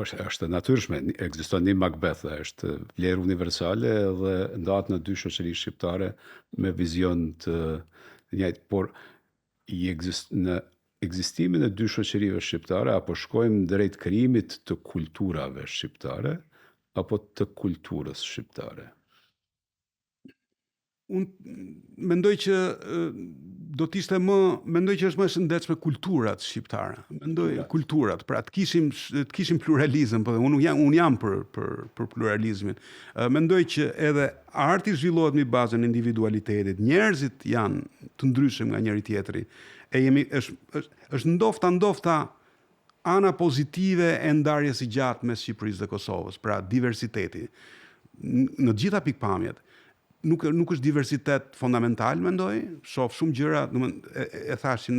është natyrshme, ekziston një Macbeth, është vlerë universale dhe ndahet në dy shoqëri shqiptare me vizion të njëjtë, por në ekzistimin e dy shoqërive shqiptare apo shkojmë drejt krijimit të kulturave shqiptare apo të kulturës shqiptare? Unë mendoj që mendoj që është më e shëndetshme kulturat shqiptare. Mendoj kulturat, pra të kishim pluralizëm, po unë jam për pluralizmin. Mendoj që edhe arti zhvillohet mbi bazën e individualitetit. Njerëzit janë të ndryshëm nga njëri tjetri. Është ndofta ana pozitive e ndarjes së gjatë mes Shqipërisë dhe Kosovës, pra diversiteti. Në gjitha pikpamjet. Nuk është diversitet fundamental, mendoj, shoh shumë gjëra, e thash që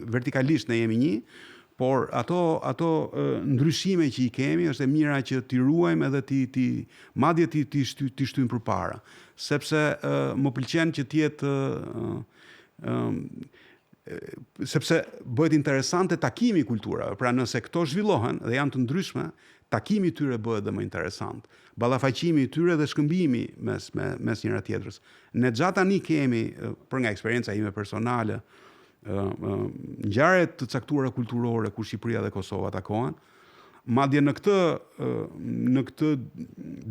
vertikalisht ne jemi një, por ato ndryshime që i kemi është e mira që t'i ruajmë edhe madje t'i shtyjmë përpara, sepse më pëlqen që sepse bëhet interesante takimi i kulturave. Pra nëse këto zhvillohen dhe janë të ndryshme, takimi i tyre bëhet dhe më interesant. Ballafaqimi i tyre dhe shkëmbimi mes njëra tjetrës. Ne gjatë tani kemi, për nga eksperienca ime personale, ngjarje të caktuara kulturore ku Shqipëria dhe Kosova takohen. Madje në këtë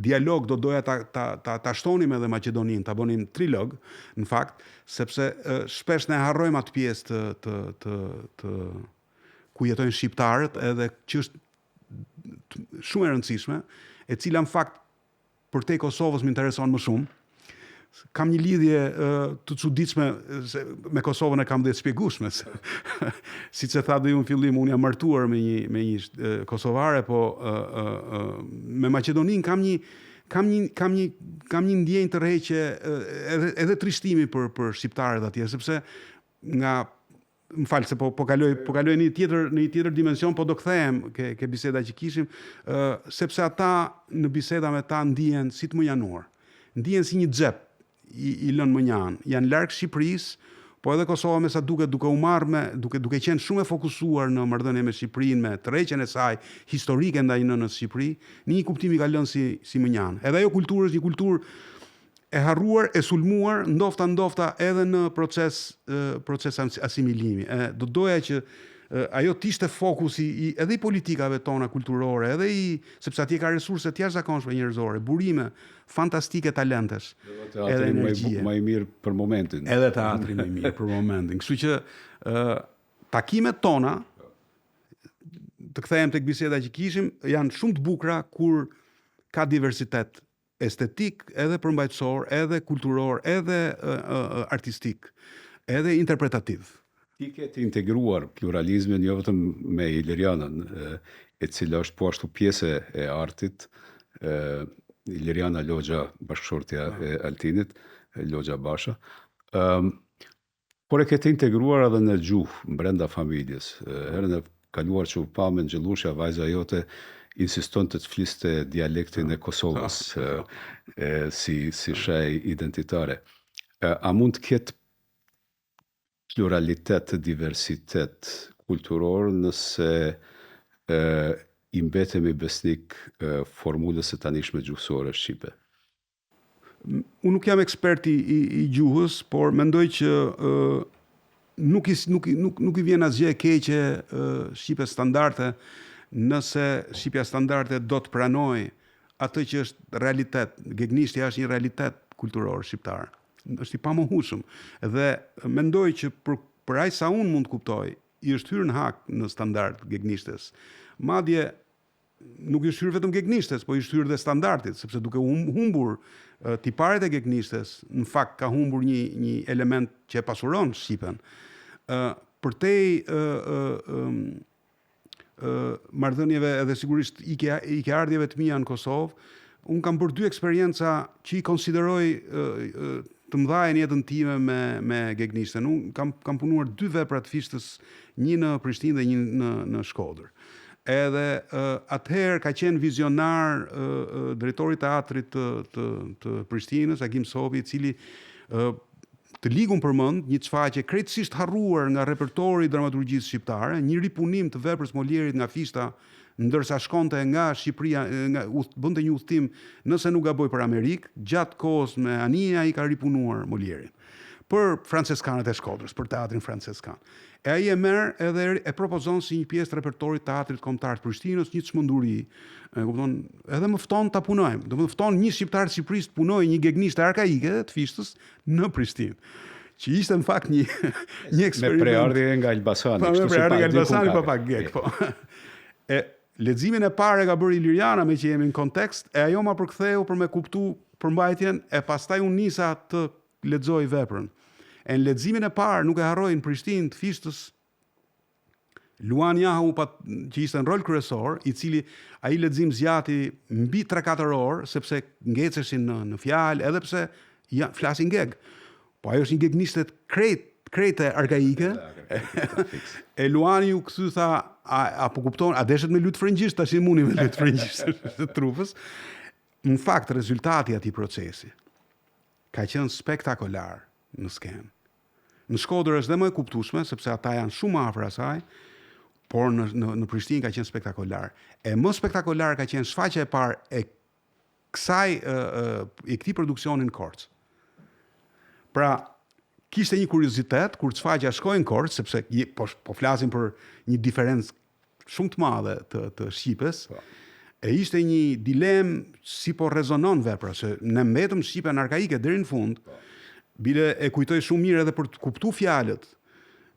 dialog do doja ta shtonim edhe Maqedoninë, ta bënim trilog, në fakt, sepse shpesh ne harrojmë atë pjesë të ku jetojnë shqiptarët, edhe që është shumë e rëndësishme, e cila në fakt përtej Kosovës më intereson më shumë. Kam një lidhje të çuditshme me Kosovën, e kam dhe të shpjegueshme. Siç e tha dhe ju në fillim, unë jam martuar me një kosovare, po me Maqedoninë kam një ndjenjë të rreqe, edhe trishtimi për shqiptarët atje, sepse më falë se po kaloj në një tjetër dimension, po do kthehem ke biseda që kishim, sepse ata në biseda me ta ndihen si të mënjanuar. Ndihen si një xhep i lënë mënjan. Janë larg Shqipërisë, po edhe Kosova me sa duket duke u marrë duke qenë shumë e fokusuar në marrëdhënie me Shqipërinë, me tërheqjen e saj historike ndaj nënës Shqipëri, në një kuptim i ka lënë si mënjan. Edhe ajo kulturë është një kulturë e harruar, e sulmuar, ndofta edhe në proces asimilimi. Do doja që ajo t'ishte fokusi edhe i politikave tona kulturore, edhe sepse atje ka resurse të jashtëzakonshme njerëzore, burime fantastike, talentesh, edhe energjie. Më i mirë për momentin. Edhe teatri më i mirë për momentin. Kështu që takimet tona, të kthehem tek biseda që kishim, janë shumë të bukura kur ka diversitet estetik, edhe përmbajtësor, edhe kulturor, edhe artistik, edhe interpretativ. Ti ke të integruar pluralizmin jo vetëm me Ilirianën, e cila është po ashtu pjesë e artit, Iliriana Logja, bashkëshortja e Altinit, Logja Basha, por e ke të integruar edhe në gjuhë brenda familjes. Herën e kaluar që u pamën Gjellushja, vajza jote insiston të fliste dialektin e Kosovës si shaj identitare. A mund të ketë pluralitet, diversitet kulturor nëse i mbetemi besnik formulës së tanishme gjuhësore shqipe? Unë nuk jam ekspert i gjuhës, por mendoj që nuk i vjen asgjë e keqe shqipe standarde nëse shqipja standarde do të pranoj atë që është realitet. Gegnishtja është një realitet kulturor shqiptar. Është i pamohueshëm. Dhe mendoj që për aq sa unë mund të kuptoj, i është hyrë në hak në standard gegnishtes. Madje nuk i është hyrë vetëm gegnishtes, po i është hyrë dhe standardit, sepse duke humbur tiparet e gegnishtes, në fakt ka humbur një element që e pasuron Shqipen. Përtej marrëdhënieve edhe sigurisht ike ardhjeve të mia në Kosovë, unë kam bërë 2 eksperienca që i konsideroj të mëdha në jetën time me gegnishten. Unë kam punuar 2 vepra të fishtës, një në Prishtinë dhe një në Shkodër. Edhe atëherë ka qenë vizionar drejtori i teatrit të Prishtinës, Agim Sobi, i cili të ligun përmend një çfaqje krejtësisht harruar nga repertori i dramaturgjisë shqiptare, një ripunim të veprës Molierit nga fishta, ndërsa shkonte nga Shqipëria, bënte një udhtim, nëse nuk gaboj, për Amerikë, gjatë kohës me Ania i ka ripunuar Molierin për franceskanët e Shkodrës, për teatrin franceskan. E ai e merr edhe e propozon si një pjesë të repertorit të teatrit kombëtar të Prishtinës, një çmenduri, kupton, edhe më fton ta punojmë. Domethënë fton një shqiptar të Shqipërisë të punojë një gegnishte arkaike të fishtës në Prishtinë. Që ishte në fakt një eksperiment. Me preardhje nga Elbasani. Me preardhje nga Elbasani pa pak gek, po. Leximin e parë ka bërë Iliriana, me që jemi në kontekst, e ajo ma përktheu për me kuptu përmbajtjen, e pastaj unë nisa të lexoj veprën. E në leximin e parë nuk e harroj në Prishtinë të fishtës Luan Jahu, që ishte në rol kryesor, i cili ai lexim zgjati mbi 3-4 orë, sepse ngeceshin në fjalë, edhe pse flasin geg. Po ajo është një gegnishte krete arkaike. E Luani u kthy, tha, apo kupton, a deshet me lut frëngjisht, tash i muni me lut frëngjisht të trupës. Në fakt, rezultati i atij procesi ka qenë spektakolar në skenë. Në Shkodër është dhe më e kuptueshme, sepse ata janë shumë afër asaj, por në Prishtinë ka qenë spektakolar. E më spektakolar ka qenë shfaqja e parë e këtij produksioni në Korçë. Pra, kishte një kuriozitet kur shfaqja shkoi në Korçë, sepse po flasim për një diferencë shumë të madhe të shqipes. E ishte një dilemë si po rezonon vepra, se ne mbetëm shqipen arkaike deri në fund. Bile e kujtoj shumë mirë edhe për të kuptuar fjalët.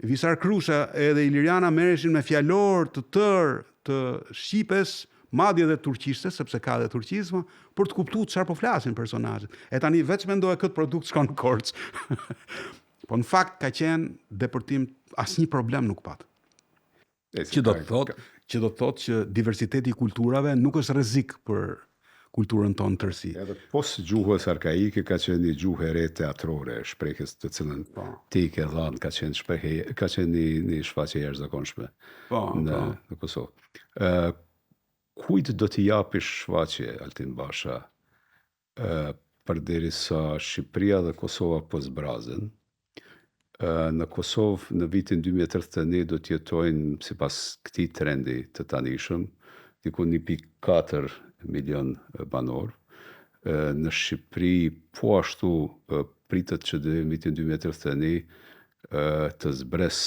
Visar Krusha edhe Iliriana merreshin me fjalor të tërë të shqipes, madje edhe turqishte, sepse ka edhe turqizma, për të kuptuar çfarë po flasin personazhet. E tani veç mendoja këtë produkt shkon në Korçë. Po në fakt ka qenë depërtim, asnjë problem nuk pat. Që do të thotë që diversiteti i kulturave nuk është rrezik për kulturën tonë tërësi. Edhe pos gjuhës arkaike ka qenë një gjuhë e re teatrore, shprehjes të cilën ti ke dhënë, ka qenë një shfaqje e jashtëzakonshme në Kosovë. Kujt do t'i japish shfaqje, Altin Basha, përderisa Shqipëria dhe Kosova po zbrazen? Në Kosovë në vitin 2031 do të jetojnë, sipas këtij trendi të tanishëm, diku 1.4 milion banor. Në Shqipëri po ashtu pritet që në vitin 2031 të zbres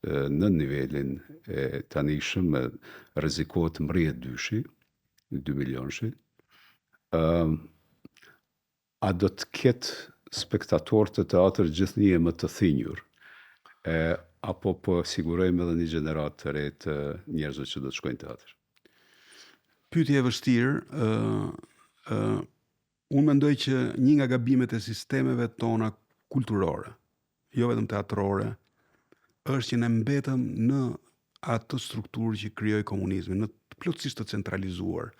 në nivelin e tanishëm rrezikohet mrrihet dyshi, 2 milionshi. A do të ketë spektatorë të teatrit gjithnjë më të thinjur, apo po sigurojmë edhe një gjenerat të re të njerëzve që do të shkojnë teatr? Pyetje e vështirë. Unë mendoj që një nga gabimet e sistemeve tona kulturore, jo vetëm teatrore, është që ne mbetëm në atë strukturë që krijoi komunizmi, në plotësisht të centralizuar.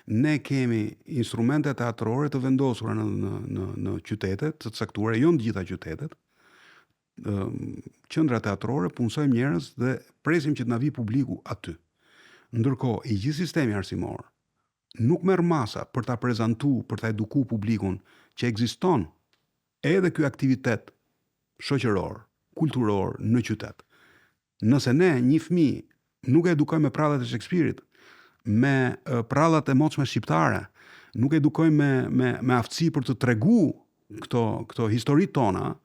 Ne kemi instrumente teatrore të vendosura në qytetet të caktuara, jo në gjitha qytetet. Qendra teatrore punsojmë njerëz dhe presim që të na vi publiku aty. Ndërkohë, i gjithë sistemi arsimor nuk merr masa për ta prezantuar, për ta edukuar publikun që ekziston edhe ky aktivitet shoqëror, kulturor në qytet. Nëse ne një fëmijë nuk e edukojmë me prallat e Shakespeare-it, me prallat e moçme shqiptare, nuk e edukojmë me aftësi për të treguar këto historitë tona,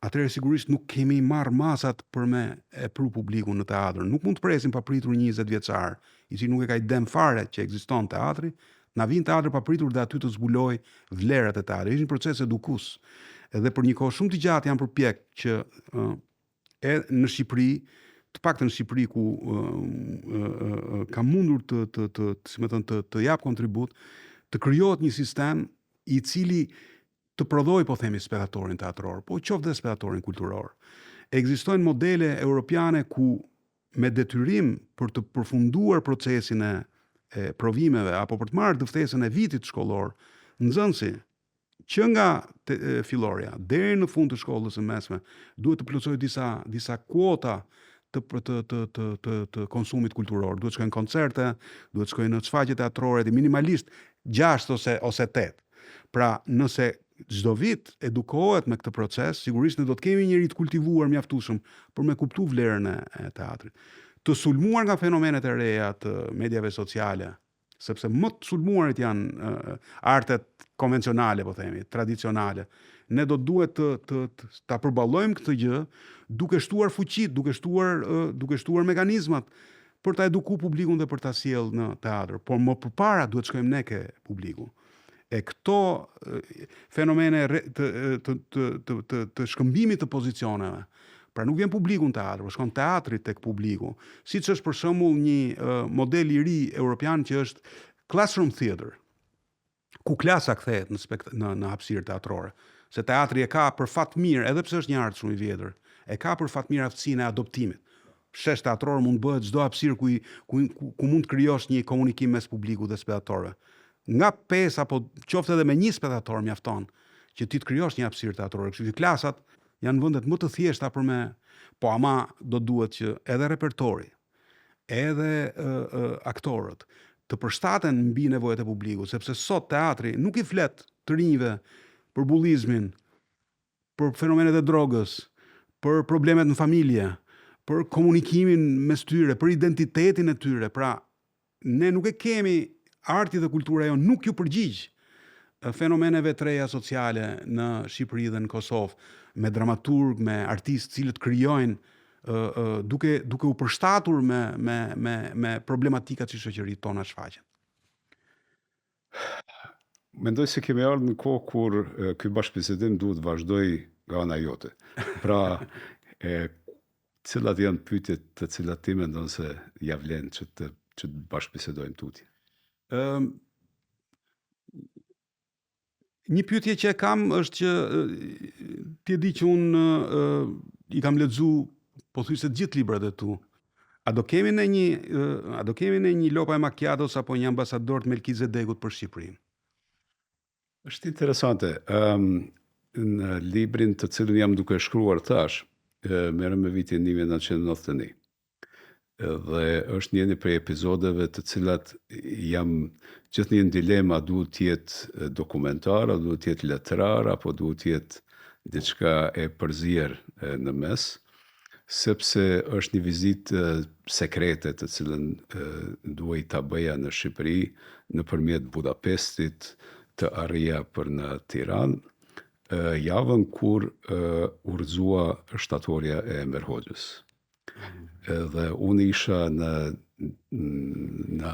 atëherë sigurisht nuk kemi marr masat për me e pru publikun në teatr. Nuk mund të presim papritur 20 vjeçar, i cili nuk e ka idem fare që ekziston teatri, na vin teatr papritur dhe aty të zbuloj vlerat e teatrit. Është një proces edukues. Edhe për një kohë shumë të gjatë janë përpjek që në Shqipëri, të paktën në Shqipëri ku ka mundur të jap kontribut, të krijohet një sistem i cili të prodhoj, po themi, spektatorin teatror, po qoftë dhe spektatorin kulturor. Ekzistojnë modele europiane ku me detyrim për të përfunduar procesin e provimeve apo për të marrë dëftesën e vitit shkollor, nxënësi që nga fillorja deri në fund të shkollës së mesme duhet të plotësojë disa kuota të konsumit kulturor. Duhet të shkojnë koncerte, duhet të shkojnë në shfaqje teatrore, minimalisht 6 ose 8. Pra, nëse çdo vit edukohet me këtë proces, sigurisht ne do të kemi njerëz të kultivuar mjaftueshëm për me kuptuar vlerën e teatrit. Të sulmuar nga fenomenet e reja të mediave sociale, sepse më të sulmuarit janë artet konvencionale, po themi, tradicionale. Ne do duhet ta përballojmë këtë gjë duke shtuar fuqit, duke shtuar mekanizmat për ta edukuar publikun dhe për ta sjellë në teatr. Por më përpara duhet shkojmë ne ke publiku. E këto fenomene të shkëmbimit të pozicioneve, pra nuk vjen publiku në teatr, por shkon teatri tek publiku. Siç është për shembull një model i ri europian që është classroom theater, ku klasa kthehet në hapësirë teatrore. Se teatri e ka për fat mirë, edhe pse është një art shumë i vjetër, e ka për fat mirë aftësinë e adoptimit. Shesh teatror mund bëhet çdo hapësirë ku mund të krijosh një komunikim mes publikut dhe spektatorëve. Nga 5 apo qoftë edhe me 1 spektator mjafton që ti të krijosh një hapësirë teatrore. Kështu që klasat janë vendet më të thjeshta për me, po ama do duhet që edhe repertori, edhe aktorët të përshtaten mbi nevojat e publikut, sepse sot teatri nuk i flet të rinjve për bullizmin, për fenomenet e drogës, për problemet në familje, për komunikimin mes tyre, për identitetin e tyre. Pra, ne nuk e kemi, arti dhe kultura jo nuk ju përgjigj fenomeneve të reja sociale në Shqipëri dhe në Kosovë, me dramaturg, me artistë cilët krijojnë duke u përshtatur me problematikat që shoqëritë tona shfaqen. Mendoj se kemi ardhur në kohë kur ky bashkëbisedim duhet vazhdoj nga ana jote. Pra, cilat janë pyetjet të cilat ti mendon se ja vlen që të bashkëbisedojmë tutje? Një pyetje që e kam është që ti e di që unë i kam lexuar pothuajse të gjithë librat e tu. A do kemi ne një Lopa e Macchiatos apo një ambasador të Melkizedekut për Shqipërinë? Është interesante. Në librin të cilin jam duke shkruar tash, merrem me vitin 1991. Dhe është një prej episodeve të cilat jam gjithnjë në dilema, duhet të jetë dokumentar, a duhet të jetë letrar, apo duhet të jetë diçka e përzier në mes, sepse është një vizitë sekrete të cilën duhej ta bëja në Shqipëri nëpërmjet Budapestit, të arrija për në Tiranë, javën kur udhëzua shtatorja e Enver Hoxhës. Edhe unë isha në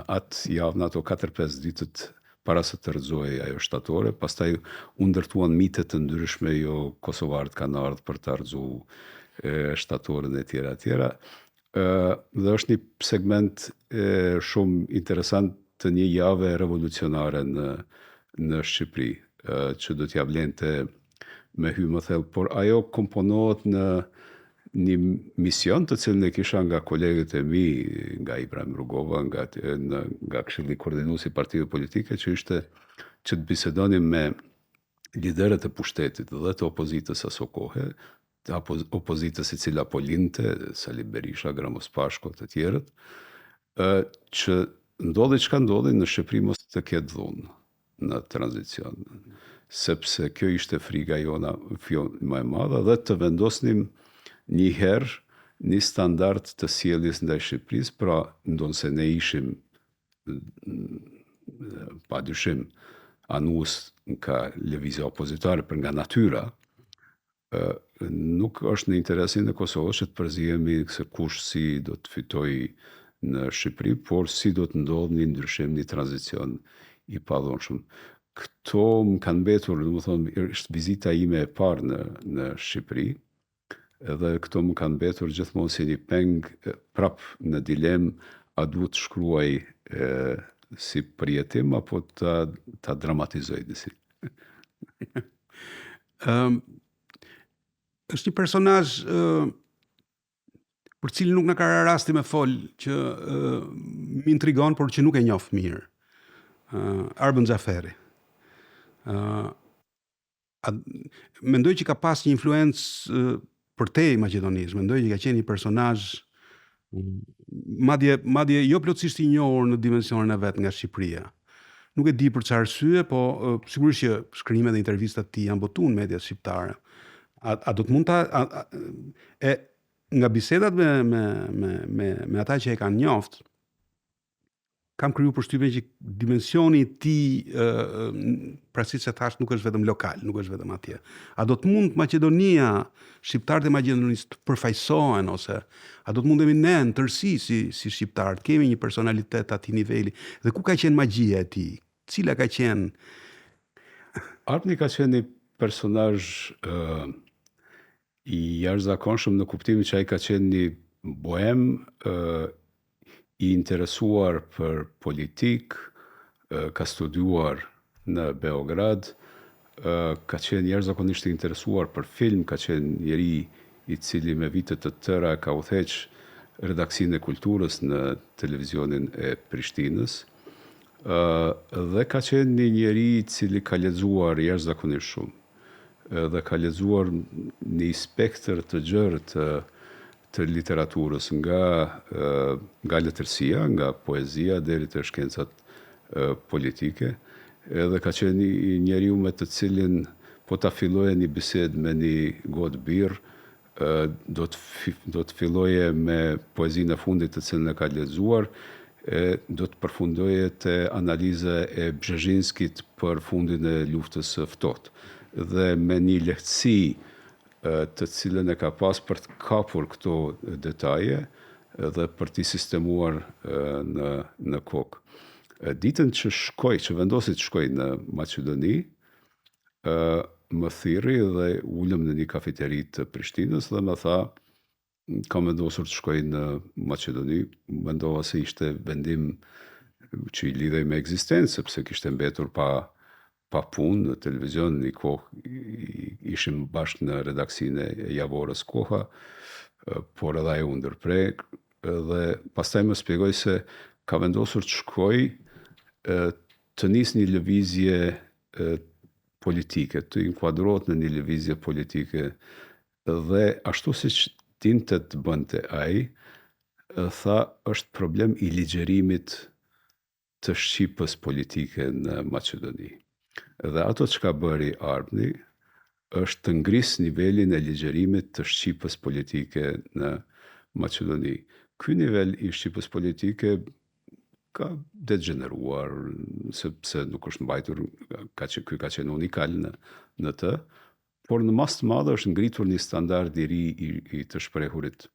atë javë, në ato 4-5 ditët para se të rrëzohej ajo shtatore, pastaj u ndërtuan mite të ndryshme, jo kosovarët kanë ardhur për të rrëzuar shtatorën e tjera. Dhe është një segment shumë interesant të një jave revolucionare në Shqipëri, që do t'ja vlente me hy më thellë, por ajo komponohet në një mision të cilën e kisha nga kolegët e mi, nga Ibrahim Rugova, nga Këshilli Koordinues i Partive Politike, që ishte që të bisedonim me liderët e pushtetit dhe të opozitës aso kohe, të opozitës i cila po linte, Sali Berisha, Gramos Pashko, të tjerët, që ndodhi çka ndodhi në Shqipëri mos të ketë dhunë në tranzicion, sepse kjo ishte frika jona më e madhe, dhe të vendosnim një herë një standard të sjelljes ndaj Shqipërisë, pra ndonse ne ishim padyshim anues nga lëvizja opozitare për nga natyra, nuk është në interesin e Kosovës që të përzihemi se kush si do të fitojë në Shqipëri, por si do të ndodhë një ndryshim, një tranzicion i padhunshëm. Këto më kanë mbetur, domethënë, është vizita ime e parë në Shqipëri, edhe këto më kanë mbetur gjithmonë si një peng prap në dilemë, a duhet të shkruaj si përjetim apo ta dramatizoj disi. Është një personazh për cilin nuk na ka rasti me fol, që më intrigon, por që nuk e njoh mirë. Arben Xhaferi. Mendoj që ka pas një influencë për te i Maqedonisë, mendoj që ka qenë një personazh madje jo plotësisht i njohur në dimensionin e vet nga Shqipëria. Nuk e di për çfarë arsye, po sigurisht që shkrimet dhe intervistat e tij janë botuar në mediat shqiptare. A do të mund ta nga bisedat me ata që e kanë njoft, kam kriju përshtypjen që dimensioni i tij, pra siç e thash, nuk është vetëm lokal, nuk është vetëm atje. A do të mund Maqedonia, shqiptarët e Maqedonisë të përfaqësohen, ose a do të mundemi ne në tërësi si shqiptarët, kemi një personalitet atij niveli, dhe ku ka qenë magjia e tij? Cila ka qenë? Arpni ka qenë një personazh i jashtëzakonshëm në kuptimin që ai ka qenë një bohem i interesuar për politik, ka studiuar në Beograd, ka qenë jashtëzakonisht i interesuar për film, ka qenë njeri i cili me vite të tëra ka udhëheq redaksinë e kulturës në televizionin e Prishtinës, dhe ka qenë një njeri i cili ka lexuar jashtëzakonisht shumë, dhe ka lexuar një spektër të gjerë të literaturës, nga letërsia, nga poezia deri te shkencat politike, edhe ka qenë një njeriu me të cilin po ta filloje një bisedë me një gotë birr, do të filloje me poezinë e fundit të cilën e ka lexuar, do të përfundoje te analiza e Bzezhinskit për fundin e luftës së ftohtë, dhe me një lehtësi të cilën e ka pas për të kapur këto detaje dhe për t'i sistemuar në kokë. Ditën që vendosi të shkoj në Maqedoni, më thirri dhe ulëm në një kafeteri të Prishtinës dhe më tha, kam vendosur të shkoj në Maqedoni, mendova se ishte vendim që i lidhej me ekzistencë, sepse kishte mbetur pa punë në televizion, një kohë ishim bashkë në redaksinë e Javorës Koha, por edhe ajo u ndërprek, dhe pastaj më shpjegoi se ka vendosur të shkoj të nisë një lëvizje politike, të inkuadrohet në një lëvizje politike, dhe ashtu siç dinte të bënte ai, tha është problem i ligjerimit të shqipës politike në Maqedoni. Dhe ato që ka bëri Arpni është të ngrisë nivelin e ligjerimit të shqipës politike në Maqedoni. Ky nivel i shqipës politike ka degeneruar, sepse nuk është mbajtur, ky ka qenë unikal në të, por në mas të madhe është ngritur një standard i ri i të shprehurit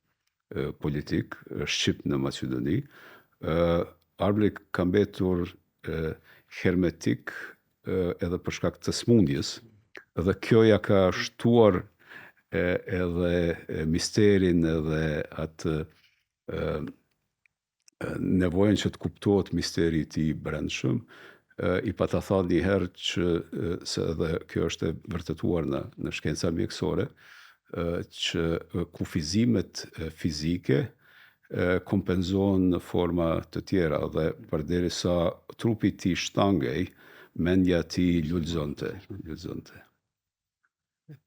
politik, shqip në Macedoni. Arbëri ka mbetur hermetik edhe për shkak të smundjes, dhe kjo ja ka shtuar edhe misterin edhe atë nevojën që të kuptohet misteri i tij brendshëm. I pa ta thënë një herë që se edhe kjo është e vërtetuar në shkenca mjekësore, që kufizimet fizike kompenzohen në forma të tjera, dhe përderisa trupi i tij shtangej, mendja e tij lulëzonte.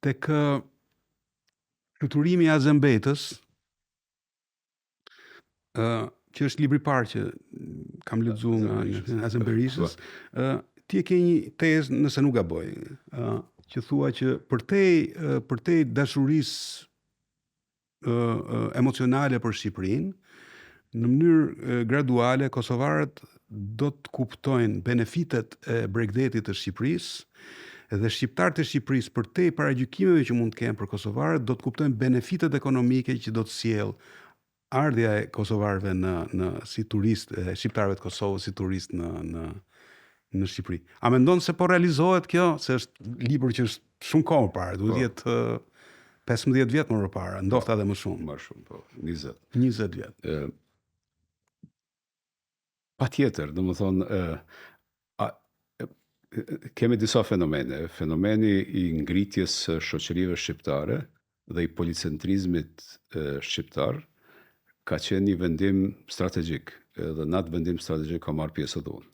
Tek Fluturimi i Azembetës, që është libri i parë që kam lexuar nga Azemberishës, ti e ke një tezë, nëse nuk gaboj, që thua që përtej dashurisë emocionale për Shqipërinë, në mënyrë graduale kosovarët do të kuptojnë benefitet e Bregdetit të Shqipërisë, dhe shqiptarët e Shqipërisë përtej paragjykimeve që mund të kenë për kosovarët do të kuptojnë benefitet ekonomike që do të sjellë ardhja e kosovarëve si turist, shqiptarëve të Kosovës si turist në Shqipëri. A mendon se po realizohet kjo, se është libër që është shumë kohë më parë, duhet jetë 15 vjet më parë, ndoshta edhe më shumë. Më shumë, po, 20. 20 vjet. Patjetër, domethënë, kemi disa fenomene. Fenomeni i ngritjes së shoqërive shqiptare dhe i policentrizmit shqiptar ka qenë një vendim strategjik, dhe në atë vendim strategjik ka marrë pjesë edhe unë,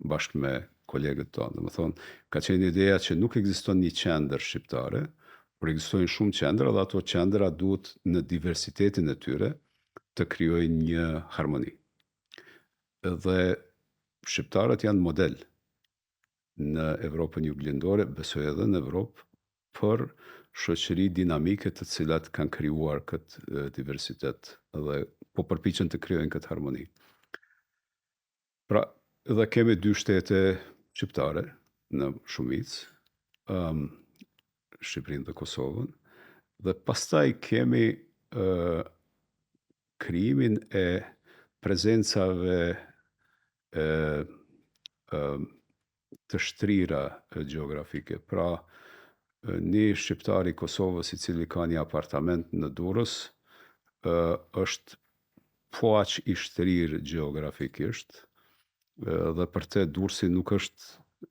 bashkë me kolegët tonë. Domethënë, ka qenë ideja që nuk ekziston një qendër shqiptare, por ekzistojnë shumë qendra, dhe ato qendra duhet në diversitetin e tyre të krijojnë një harmoni. Dhe shqiptarët janë model në Evropën juglindore, besoj edhe në Evropë, për shoqëri dinamike të cilat kanë krijuar këtë diversitet dhe po përpiqen të krijojnë këtë harmoni. Pra, edhe kemi 2 shtete shqiptare në shumicë, Shqipërinë dhe Kosovën, dhe pastaj kemi krijimin e prezencave të shtrira gjeografike. Pra, një shqiptar i Kosovës i cili ka një apartament në Durrës është po aq i shtrirë gjeografikisht, dhe për te Durrësi nuk është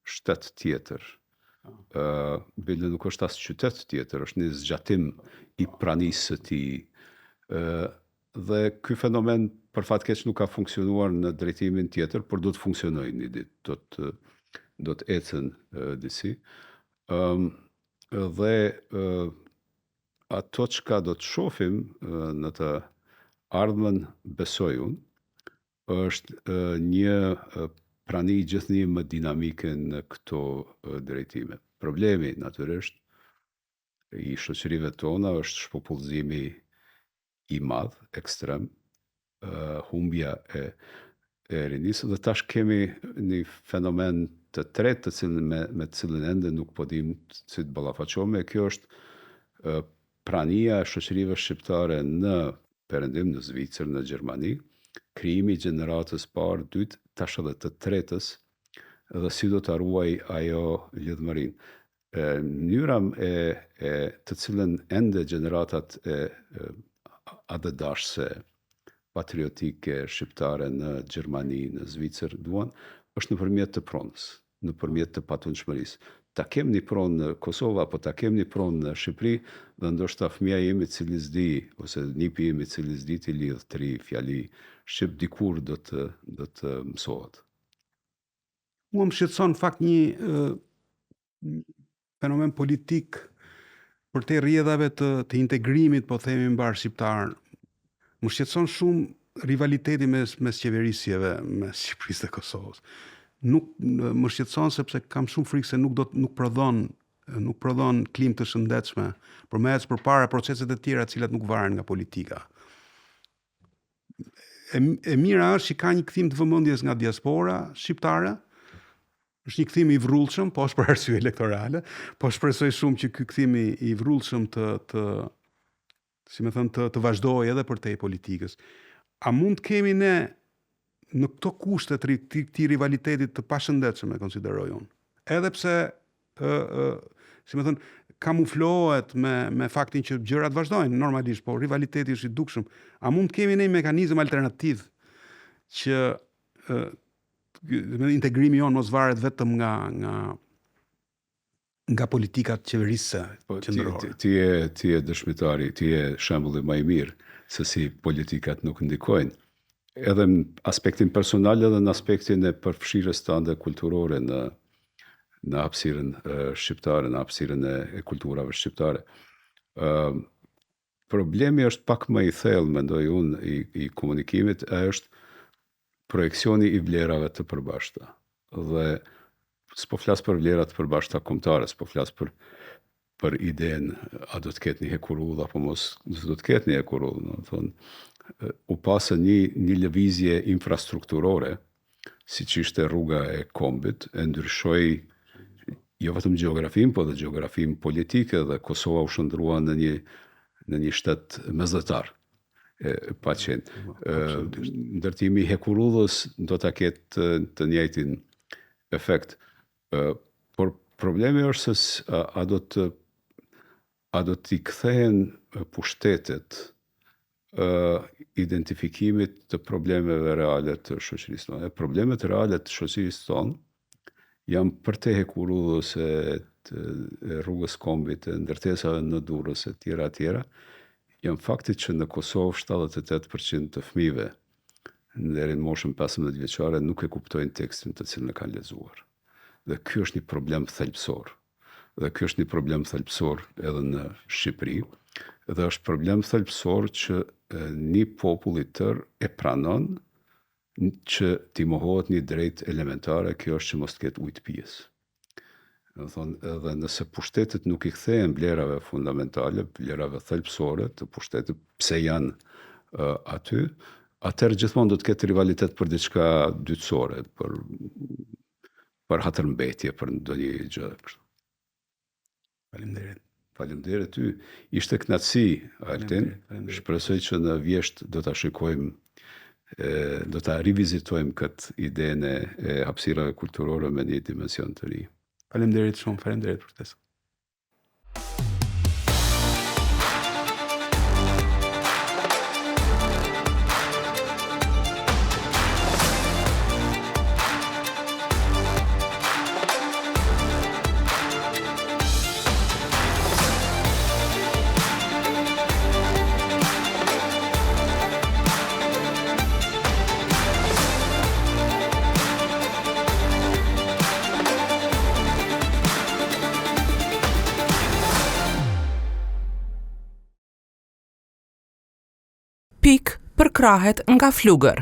shtet tjetër. Bile nuk është as qytet tjetër, është një zgjatim i pranisë së tij. Dhe ky fenomen për fat keq nuk ka funksionuar në drejtimin tjetër, por do të funksionojë një ditë, do të ecën disi. Dhe ato çka do të shohim në të ardhmen, besoj unë, është një prani gjithnjë më dinamike në këto drejtime. Problemi, natyrisht, i shoqërive tona është shpopullëzimi i madh, ekstrem, humbja e rinisë, dhe tash kemi një fenomen të tretë me të cilën ende nuk po dim si të ballafaqohemi. Kjo është prania e shoqërive shqiptare në Perëndim, në Zvicër, në Gjermani, krijimi i gjeneratës parë, dytë, tash edhe të tretës, dhe si do të ruaj ajo lidhmërinë. Mënyra të cilën ende gjeneratat adedashse, patriotike, shqiptare në Gjermani, në Zvicër duan, është nëpërmjet të pronës, nëpërmjet të patundshmërisë. Ta kem një pronë në Kosovë, apo ta kem një pronë në Shqipëri, dhe ndoshta fëmia ime i cili s'di, ose nipi im i cili s'di të lidh 3 fjali shqip, dikur do të mësohet. Mua më shqetëson në fakt një fenomen politik përtej rrjedhave të integrimit, po themi, mbar shqiptar. Më shqetëson shumë rivaliteti mes qeverisjeve, mes Shqipërisë dhe Kosovës. Nuk më shqetëson sepse kam shumë frikë se nuk prodhon klim të shëndetshme përpara proceset e tjera të cilat nuk varen nga politika. E mira është që ka një kthim të vëmendjes nga diaspora shqiptare. Është një kthim i vrrullshëm, po është për arsye elektorale, po shpresoj shumë që ky kthim i vrrullshëm të si me thënë, të vazhdoj edhe për te politikës. A mund kemi ne në këto kushte të këtij rivalitetit të pashëndetshëm, e konsideroj unë. Edhe pse si me thënë, kamuflohet me faktin që gjërat vazhdojnë normalisht, po rivaliteti është i dukshëm. A mund kemi ne mekanizëm alternativ që integrimi jonë mos varet vetëm nga politikat qeverisë qendrore? Ti je dëshmitari, ti je shembulli më i mirë se si politikat nuk ndikojnë. Edhe në aspektin personal edhe në aspektin e përfshirjes tande kulturore në hapësirën shqiptare, në hapësirën e kulturave shqiptare. Problemi është pak më i thellë, mendoj unë, i komunikimit, është projekcioni i vlerave të përbashkëta. Dhe s'po flas për vlerat të përbashkëta kombëtare, s'po flas për idenë a do të ketë një hekurull apo mos do të ketë një hekurull, do të thonë. U pasë një lëvizje infrastrukturore, si që ishte rruga e kombit, e ndryshoi jo vetëm gjeografin, po dhe gjeografin politike, dhe Kosova u shndrua në një shtet mesdhetar. Pa qenë. Ndërtimi i hekurullës do ta ketë të njëjtin efekt. Por problemi është se a do t'i kthehen pushtetet identifikimit të problemeve reale të shoqërisë tonë. Problemet reale të shoqërisë tonë janë për te hekurullës e rrugës kombit, e ndërtesave në Durrës e tjera, janë faktit që në Kosovë 78% të fëmijëve deri në moshën 15 vjeçare nuk e kuptojnë tekstin të cilën e kanë lexuar. Dhe ky është një problem thelbësor. Dhe ky është një problem thelbësor edhe në Shqipëri. Dhe është problem thelbësor që një popull i tërë e pranon që t'i mohohet një drejtë elementare, kjo është që mos të ketë ujë të pijes. Edhe nëse pushtetet nuk i kthehen vlerave fundamentale, vlerave thelbësore të pushtetit, pse janë aty, atëherë gjithmonë do të ketë rivalitet për diçka dytësore, për hatërmbetje, për ndonjë gjë kështu. Faleminderit. Faleminderit ty. Ishte kënaqësi, Altin. Shpresoj që në vjesht do ta shikojmë, do ta rivizitojmë këtë idenë e hapësirave kulturore me një dimension të ri. Faleminderit shumë, faleminderit për ftesën. Pik për krahet nga Flugër.